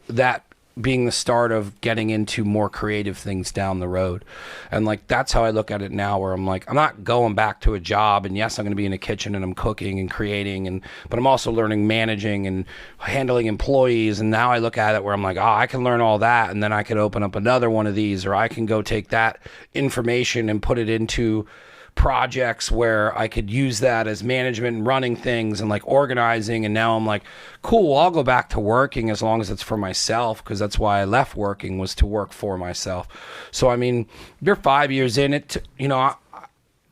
Speaker 1: that being the start of getting into more creative things down the road. And that's how I look at it now, where I'm not going back to a job, and yes, I'm going to be in a kitchen and I'm cooking and creating, but I'm also learning managing and handling employees. And now I look at it where I'm I can learn all that, and then I could open up another one of these, or I can go take that information and put it into projects where I could use that as management and running things and organizing. And now I'm cool, I'll go back to working as long as it's for myself, because that's why I left working, was to work for myself. So I mean, you're 5 years in it.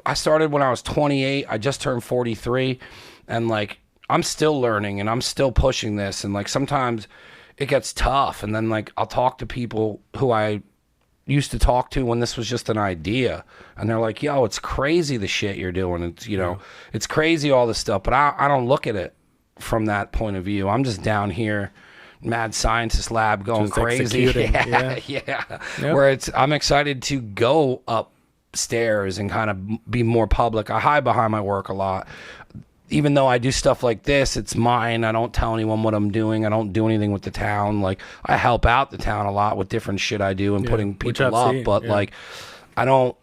Speaker 1: I started when I was 28. I just turned 43, and I'm still learning and I'm still pushing this, and sometimes it gets tough, and then I'll talk to people who I used to talk to when this was just an idea, and they're like, yo, it's crazy the shit you're doing. It's it's crazy all this stuff, but I don't look at it from that point of view. I'm just down here, mad scientist lab going
Speaker 3: Just
Speaker 1: crazy.
Speaker 3: executing,
Speaker 1: Yeah.
Speaker 3: Yep.
Speaker 1: Where I'm excited to go upstairs and kind of be more public. I hide behind my work a lot. Even though I do stuff like this, it's mine. I don't tell anyone what I'm doing. I don't do anything with the town. Like, I help out the town a lot with different shit I do and putting
Speaker 3: which
Speaker 1: people
Speaker 3: I've
Speaker 1: up.
Speaker 3: seen,
Speaker 1: But
Speaker 3: yeah.
Speaker 1: like, I don't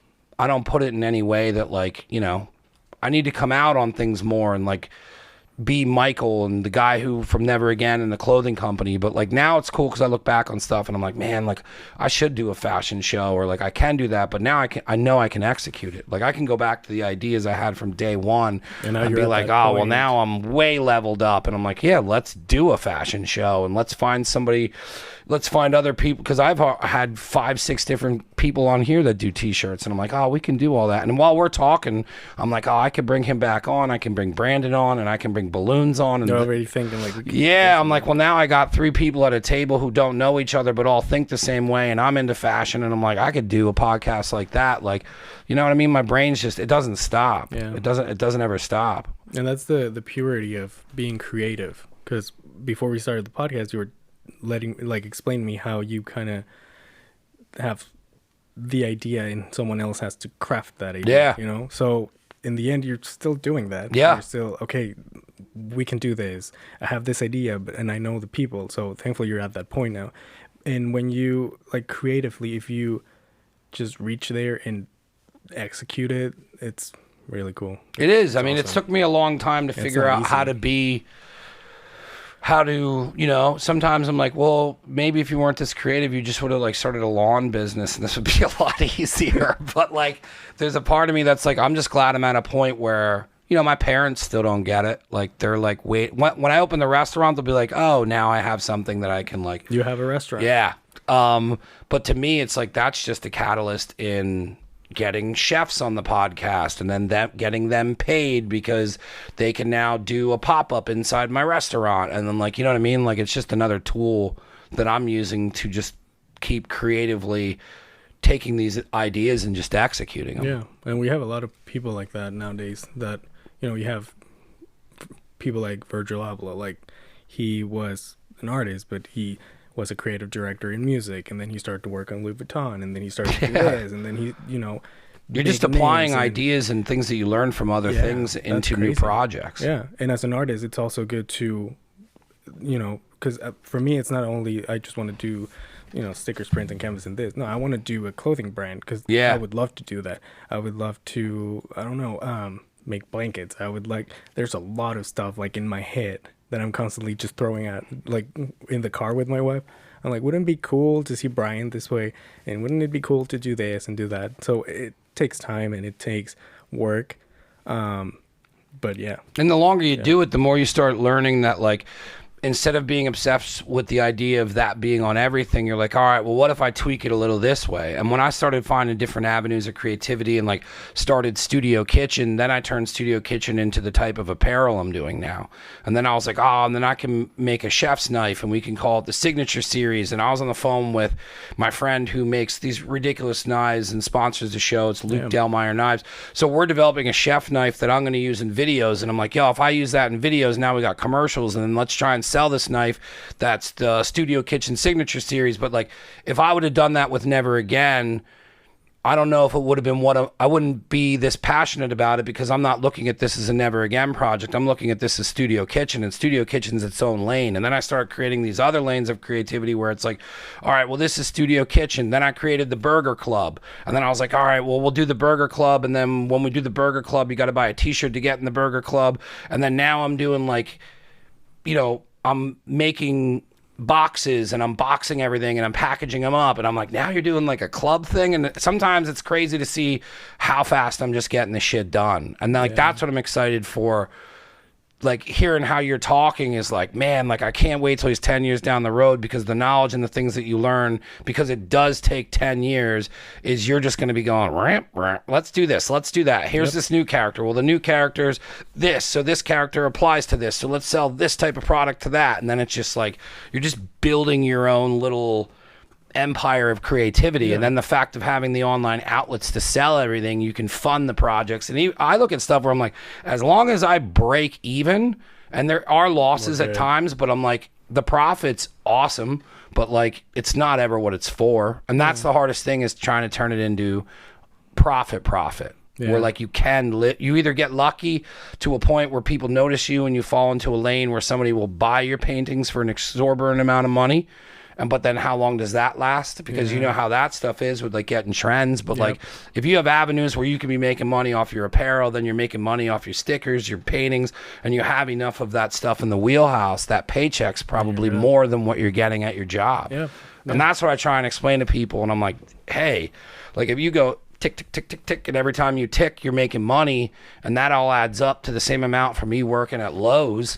Speaker 1: put it in any way that, like, you know, I need to come out on things more and like be Michael and the guy who from Never Again and the clothing company. But like now it's cool because I look back on stuff and I'm like, man, like I should do a fashion show, or like I can do that. But now I know I can execute it. Like I can go back to the ideas I had from day one
Speaker 3: And now
Speaker 1: and
Speaker 3: you're
Speaker 1: be
Speaker 3: at
Speaker 1: like,
Speaker 3: that
Speaker 1: oh, well,
Speaker 3: point.
Speaker 1: now I'm way leveled up. And I'm like, yeah, let's do a fashion show and let's find somebody. Let's find other people, because I've had 5-6 different people on here that do t-shirts, and I'm like, oh, we can do all that. And while we're talking, I'm like, oh, I could bring him back on, I can bring Brandon on, and I can bring Balloons on. And
Speaker 3: You're already thinking like, we could
Speaker 1: yeah, I'm like, well, now I got 3 people at a table who don't know each other but all think the same way, and I'm into fashion, and I'm like, I could do a podcast like that. Like, you know what I mean? My brain's just, it doesn't stop.
Speaker 3: Yeah.
Speaker 1: It doesn't ever stop.
Speaker 3: And that's the purity of being creative. Because before we started the podcast, you were explain to me how you kind of have the idea and someone else has to craft that idea.
Speaker 1: Yeah.
Speaker 3: You know? So in the end, you're still doing that.
Speaker 1: Yeah.
Speaker 3: You're still, okay, we can do this. I have this idea, and I know the people. So thankfully you're at that point now. And when you, like, creatively, if you just reach there and execute it, it's really cool.
Speaker 1: It is. I mean, it
Speaker 3: awesome.
Speaker 1: took me a long time to
Speaker 3: It's
Speaker 1: figure
Speaker 3: not
Speaker 1: out how
Speaker 3: easy.
Speaker 1: you know, sometimes I'm like, well, maybe if you weren't this creative, you just would have like started a lawn business and this would be a lot easier. But like, there's a part of me that's like, I'm just glad I'm at a point where, you know, my parents still don't get it. Like, they're like, wait, when I open the restaurant, they'll be like, oh, now I have something that I can like,
Speaker 3: You have a restaurant.
Speaker 1: yeah. But to me, it's like, that's just a catalyst in getting chefs on the podcast and then getting them paid because they can now do a pop-up inside my restaurant. And then, like, you know what I mean? Like, it's just another tool that I'm using to just keep creatively taking these ideas and just executing them.
Speaker 3: Yeah, and we have a lot of people like that nowadays. That, you know, you have people like Virgil Abloh. Like, he was an artist, but he was a creative director in music, and then he started to work on Louis Vuitton, and then he started to do this, and then he, you know,
Speaker 1: You're just
Speaker 3: big
Speaker 1: applying
Speaker 3: names and-
Speaker 1: ideas and things that you learn from other
Speaker 3: Yeah,
Speaker 1: things
Speaker 3: that's
Speaker 1: into new
Speaker 3: crazy.
Speaker 1: projects.
Speaker 3: Yeah, and as an artist, it's also good to, you know, because for me, it's not only I just want to do, you know, stickers, print, and canvas and this. No, I want to do a clothing brand because
Speaker 1: Yeah.
Speaker 3: I would love to do that. I would love to, I don't know, make blankets. I would like, there's a lot of stuff like in my head that I'm constantly just throwing at, like in the car with my wife. I'm like, wouldn't it be cool to see Brian this way? And wouldn't it be cool to do this and do that? So it takes time and it takes work. But yeah.
Speaker 1: And the longer you do it, the more you start learning that, like, instead of being obsessed with the idea of that being on everything, you're like, all right, well, what if I tweak it a little this way? And when I started finding different avenues of creativity and like started Studio Kitchen, then I turned Studio Kitchen into the type of apparel I'm doing now. And then I was like, oh, and then I can make a chef's knife and we can call it the Signature Series. And I was on the phone with my friend who makes these ridiculous knives and sponsors the show. It's Luke Delmeyer Knives. So we're developing a chef knife that I'm going to use in videos. And I'm like, yo, if I use that in videos, now we got commercials, and then let's try and sell this knife. That's the Studio Kitchen Signature Series. But like, if I would have done that with Never Again, I don't know if it would have been I wouldn't be this passionate about it, because I'm not looking at this as a Never Again project. I'm looking at this as Studio Kitchen, and Studio Kitchen's its own lane. And then I started creating these other lanes of creativity where it's like, all right, well, this is Studio Kitchen. Then I created the Burger Club. And then I was like, all right, well, we'll do the Burger Club. And then when we do the Burger Club, you got to buy a t-shirt to get in the Burger Club. And then now I'm doing like, you know, I'm making boxes and I'm boxing everything and I'm packaging them up, and I'm like, now you're doing like a club thing. And sometimes it's crazy to see how fast I'm just getting this shit done. And like, that's what I'm excited for. Like, hearing how you're talking is like, man, like, I can't wait till he's 10 years down the road, because the knowledge and the things that you learn, because it does take 10 years, is you're just going to be going, ramp, let's do this, let's do that. Here's this new character. Well, the new character's this, so this character applies to this, so let's sell this type of product to that. And then it's just like, you're just building your own little empire of creativity. And then the fact of having the online outlets to sell everything, you can fund the projects. And I look at stuff where I'm like, as long as I break even And there are losses
Speaker 3: We're
Speaker 1: at
Speaker 3: good.
Speaker 1: times, but I'm like, the profit's awesome, but like, it's not ever what it's for. And that's the hardest thing, is trying to turn it into profit. Where like you you either get lucky to a point where people notice you and you fall into a lane where somebody will buy your paintings for an exorbitant amount of money. But then how long does that last? Because you know how that stuff is with like getting trends. But like, if you have avenues where you can be making money off your apparel, then you're making money off your stickers, your paintings, and you have enough of that stuff in the wheelhouse, that paycheck's probably more than what you're getting at your job.
Speaker 3: Yeah.
Speaker 1: And that's what I try and explain to people. And I'm like, hey, like if you go tick, tick, tick, tick, tick, and every time you tick, you're making money, and that all adds up to the same amount for me working at Lowe's.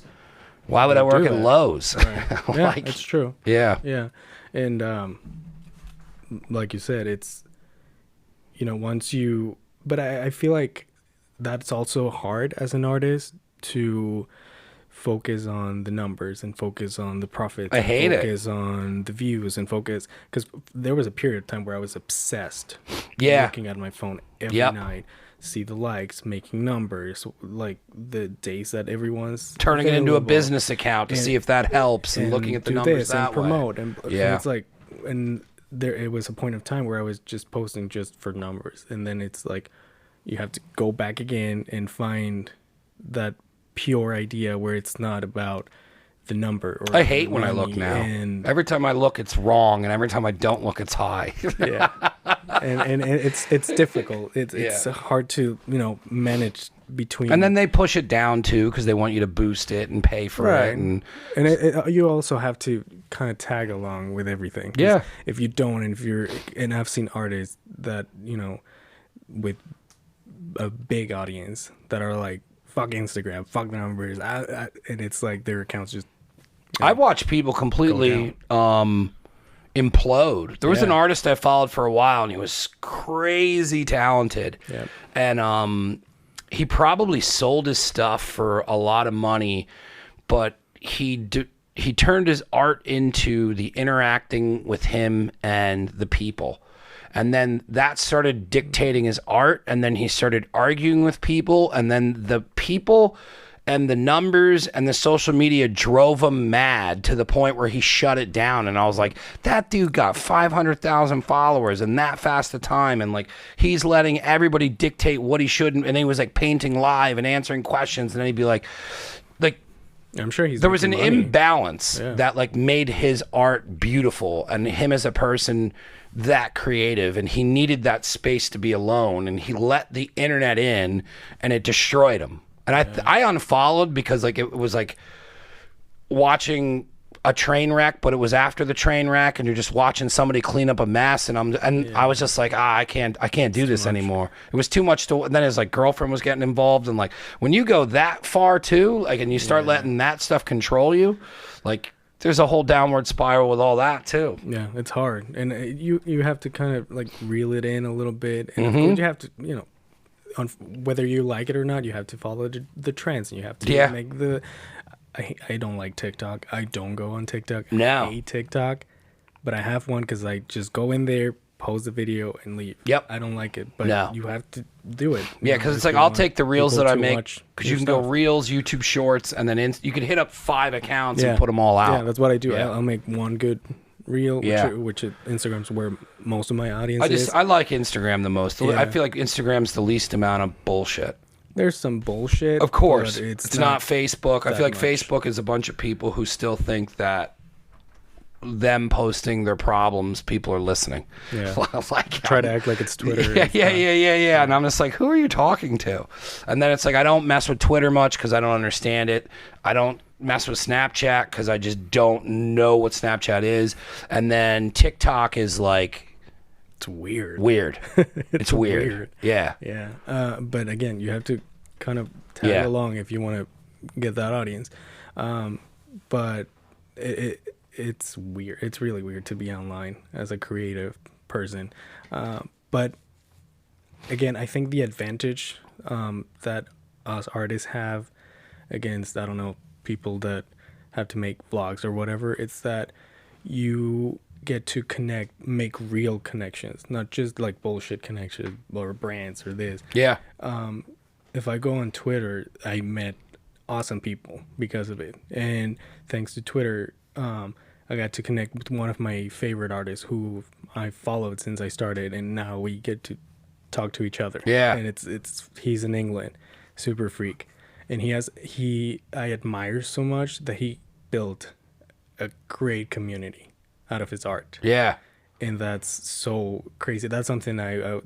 Speaker 1: Why would I work at Lowe's?
Speaker 3: Right. Yeah,
Speaker 1: Like,
Speaker 3: it's true.
Speaker 1: Yeah.
Speaker 3: Yeah. And like you said, it's, once you, but I feel like that's also hard as an artist to focus on the numbers and focus on the profits.
Speaker 1: I hate it.
Speaker 3: Focus on the views and focus, because there was a period of time where I was obsessed.
Speaker 1: Yeah.
Speaker 3: Looking at my phone every night, see the likes, making numbers, like the days that everyone's
Speaker 1: Turning it into a
Speaker 3: available.
Speaker 1: business account to see if that helps, and looking at the
Speaker 3: do
Speaker 1: numbers
Speaker 3: this
Speaker 1: that
Speaker 3: and promote
Speaker 1: way.
Speaker 3: and
Speaker 1: Yeah.
Speaker 3: it's like, and it was a point of time where I was just posting just for numbers, and then it's like you have to go back again and find that pure idea where it's not about the number. Or
Speaker 1: I hate when I look
Speaker 3: money,
Speaker 1: now.
Speaker 3: and
Speaker 1: Every time I look, it's wrong, and every time I don't look, it's high.
Speaker 3: yeah, and it's difficult. It's hard to manage between.
Speaker 1: And then they push it down too, because they want you to boost it and pay for it. And
Speaker 3: you also have to kind of tag along with everything. 'Cause
Speaker 1: Yeah.
Speaker 3: If you don't, and I've seen artists that with a big audience that are like, fuck Instagram, fuck the numbers, and it's like their accounts just.
Speaker 1: I watch people completely implode. There was an artist I followed for a while, and he was crazy talented.
Speaker 3: Yep.
Speaker 1: And he probably sold his stuff for a lot of money, but he turned his art into the interacting with him and the people. And then that started dictating his art, and then he started arguing with people, and then the people and the numbers and the social media drove him mad to the point where he shut it down. And I was like, that dude got 500,000 followers in that fast a time, and like he's letting everybody dictate what he shouldn't. And he was like painting live and answering questions, and then he'd be like
Speaker 3: I'm sure
Speaker 1: there was an
Speaker 3: making money.
Speaker 1: imbalance that like made his art beautiful, and him as a person that creative, and he needed that space to be alone, and he let the internet in, and it destroyed him. And I unfollowed because like it was like watching a train wreck, but it was after the train wreck, and you're just watching somebody clean up a mess, and I was just like, I can't do this anymore. It was too much and then his like girlfriend was getting involved, and like when you go that far too, like, and you start letting that stuff control you, like there's a whole downward spiral with all that too.
Speaker 3: Yeah, it's hard, and you have to kind of like reel it in a little bit, and of course you have to on whether you like it or not, you have to follow the trends, and you have to make the. I don't like TikTok. I don't go on TikTok.
Speaker 1: No.
Speaker 3: I hate TikTok, but I have one because I just go in there, post a video, and leave.
Speaker 1: Yep.
Speaker 3: I don't like it, but you have to do it.
Speaker 1: Yeah, because it's like I'll take the reels that I make, because you can go
Speaker 3: stuff.
Speaker 1: Reels, YouTube Shorts, and then you can hit up 5 accounts and put them all out.
Speaker 3: Yeah, that's what I do.
Speaker 1: Yeah.
Speaker 3: I'll make one good reel, which Instagram's where most of my audience is.
Speaker 1: I like Instagram the most.
Speaker 3: Yeah.
Speaker 1: I feel like Instagram's the least amount of bullshit.
Speaker 3: There's some bullshit.
Speaker 1: Of course.
Speaker 3: but
Speaker 1: It's not Facebook. I feel like
Speaker 3: much.
Speaker 1: Facebook is a bunch of people who still think that them posting their problems, people are listening.
Speaker 3: Yeah.
Speaker 1: Like,
Speaker 3: Try to act like it's Twitter.
Speaker 1: Yeah. And I'm just like, who are you talking to? And then it's like, I don't mess with Twitter much because I don't understand it. I don't mess with Snapchat because I just don't know what Snapchat is. And then TikTok is like,
Speaker 3: It's weird.
Speaker 1: It's weird. Yeah.
Speaker 3: Yeah. But again, you have to kind of tag along if you want to get that audience. But it's weird. It's really weird to be online as a creative person. But again, I think the advantage that us artists have against, I don't know, people that have to make vlogs or whatever, it's that you get to make real connections, not just like bullshit connections or brands or this.
Speaker 1: Yeah.
Speaker 3: If I go on Twitter, I met awesome people because of it. And thanks to Twitter, I got to connect with one of my favorite artists who I followed since I started, and now we get to talk to each other.
Speaker 1: Yeah.
Speaker 3: And he's in England, super freak. And I admire so much that he built a great community out of his art.
Speaker 1: Yeah.
Speaker 3: And that's so crazy. That's something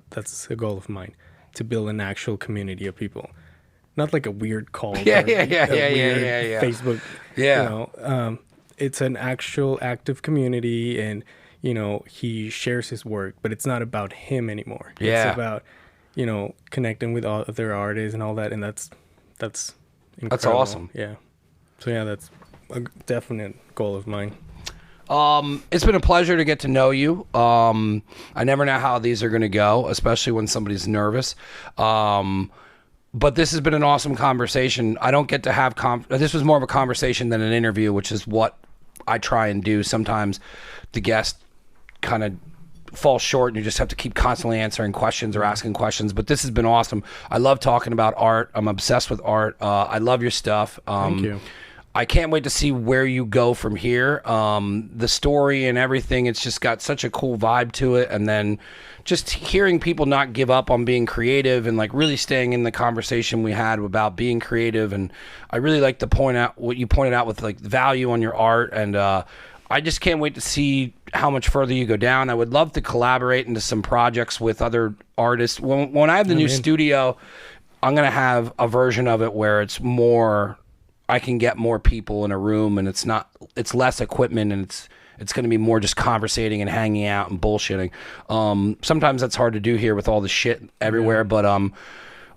Speaker 3: that's a goal of mine, to build an actual community of people. Not like a weird cult
Speaker 1: Yeah.
Speaker 3: Facebook.
Speaker 1: Yeah.
Speaker 3: You know, it's an actual active community, and, you know, he shares his work, but it's not about him anymore.
Speaker 1: Yeah.
Speaker 3: It's about, you know, connecting with other artists and all that. And that's incredible.
Speaker 1: That's awesome.
Speaker 3: Yeah. So yeah, that's a definite goal of mine.
Speaker 1: It's been a pleasure to get to know you. I never know how these are going to go, especially when somebody's nervous. But this has been an awesome conversation. I don't get to have this was more of a conversation than an interview, which is what I try and do. Sometimes the guest kind of falls short and you just have to keep constantly answering questions or asking questions. But this has been awesome. I love talking about art. I'm obsessed with art. I love your stuff.
Speaker 3: Thank you.
Speaker 1: I can't wait to see where you go from here. The story and everything, it's just got such a cool vibe to it. And then just hearing people not give up on being creative and like really staying in the conversation we had about being creative. And I really like to point out what you pointed out with like value on your art. And I just can't wait to see how much further you go down. I would love to collaborate into some projects with other artists. When I have the new studio, I'm going to have a version of it where it's more, I can get more people in a room, and it's less equipment, and it's going to be more just conversating and hanging out and bullshitting. Sometimes that's hard to do here with all the shit everywhere, but I'm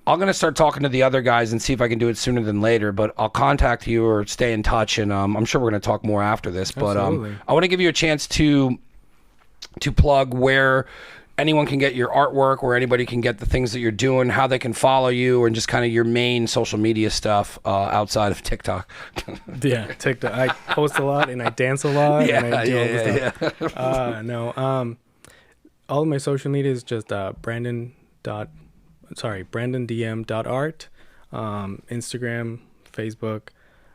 Speaker 1: going to start talking to the other guys and see if I can do it sooner than later, but I'll contact you or stay in touch, and I'm sure we're going to talk more after this.
Speaker 3: Absolutely.
Speaker 1: But I want to give you a chance to plug where anyone can get your artwork, where anybody can get the things that you're doing, how they can follow you, and just kind of your main social media stuff outside of TikTok.
Speaker 3: Yeah, TikTok. I post a lot and I dance a lot. And I do all this stuff. All of my social media is just brandondm.art. Instagram, Facebook.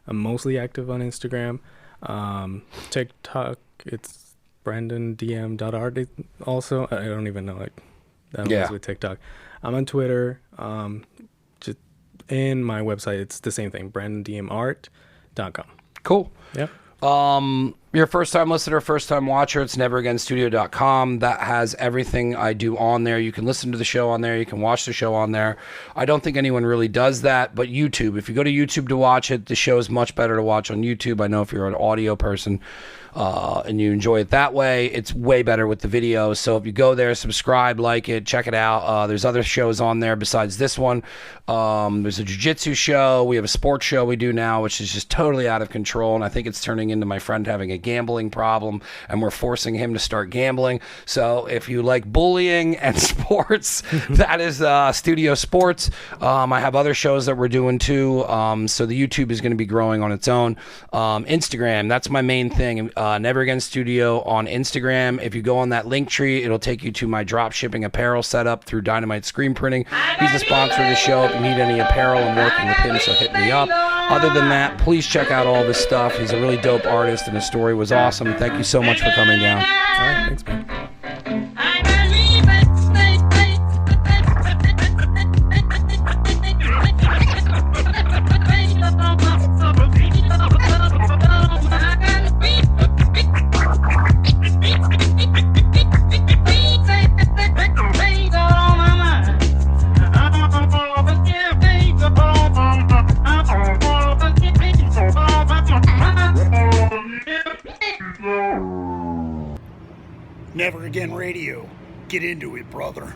Speaker 3: I'm mostly active on Instagram. TikTok, it's brandondm.art also. I don't even know, like, that was with TikTok. I'm on Twitter. Just in my website, it's the same thing, brandondmart.com.
Speaker 1: Cool.
Speaker 3: Yep.
Speaker 1: You're a first-time listener, first-time watcher. It's neveragainstudio.com. That has everything I do on there. You can listen to the show on there. You can watch the show on there. I don't think anyone really does that, but YouTube. If you go to YouTube to watch it, the show is much better to watch on YouTube. I know if you're an audio person and you enjoy it that way, it's way better with the video. So if you go there, subscribe, like it, check it out. There's other shows on there besides this one. There's a jiu-jitsu show. We have a sports show we do now, which is just totally out of control, and I think it's turning into my friend having a gambling problem, and we're forcing him to start gambling. So if you like bullying and sports, that is Studio Sports. I have other shows that we're doing too. So the YouTube is going to be growing on its own. Instagram, that's my main thing. Never Again Studio on Instagram. If you go on that link tree, it'll take you to my drop shipping apparel setup through Dynamite Screen Printing. He's the sponsor of the show. If you need any apparel, I'm working with him, so hit me up. Other than that, please check out all of his stuff. He's a really dope artist, and his story was awesome. Thank you so much for coming down.
Speaker 3: All right, thanks, man.
Speaker 4: Never Again Radio. Get into it, brother.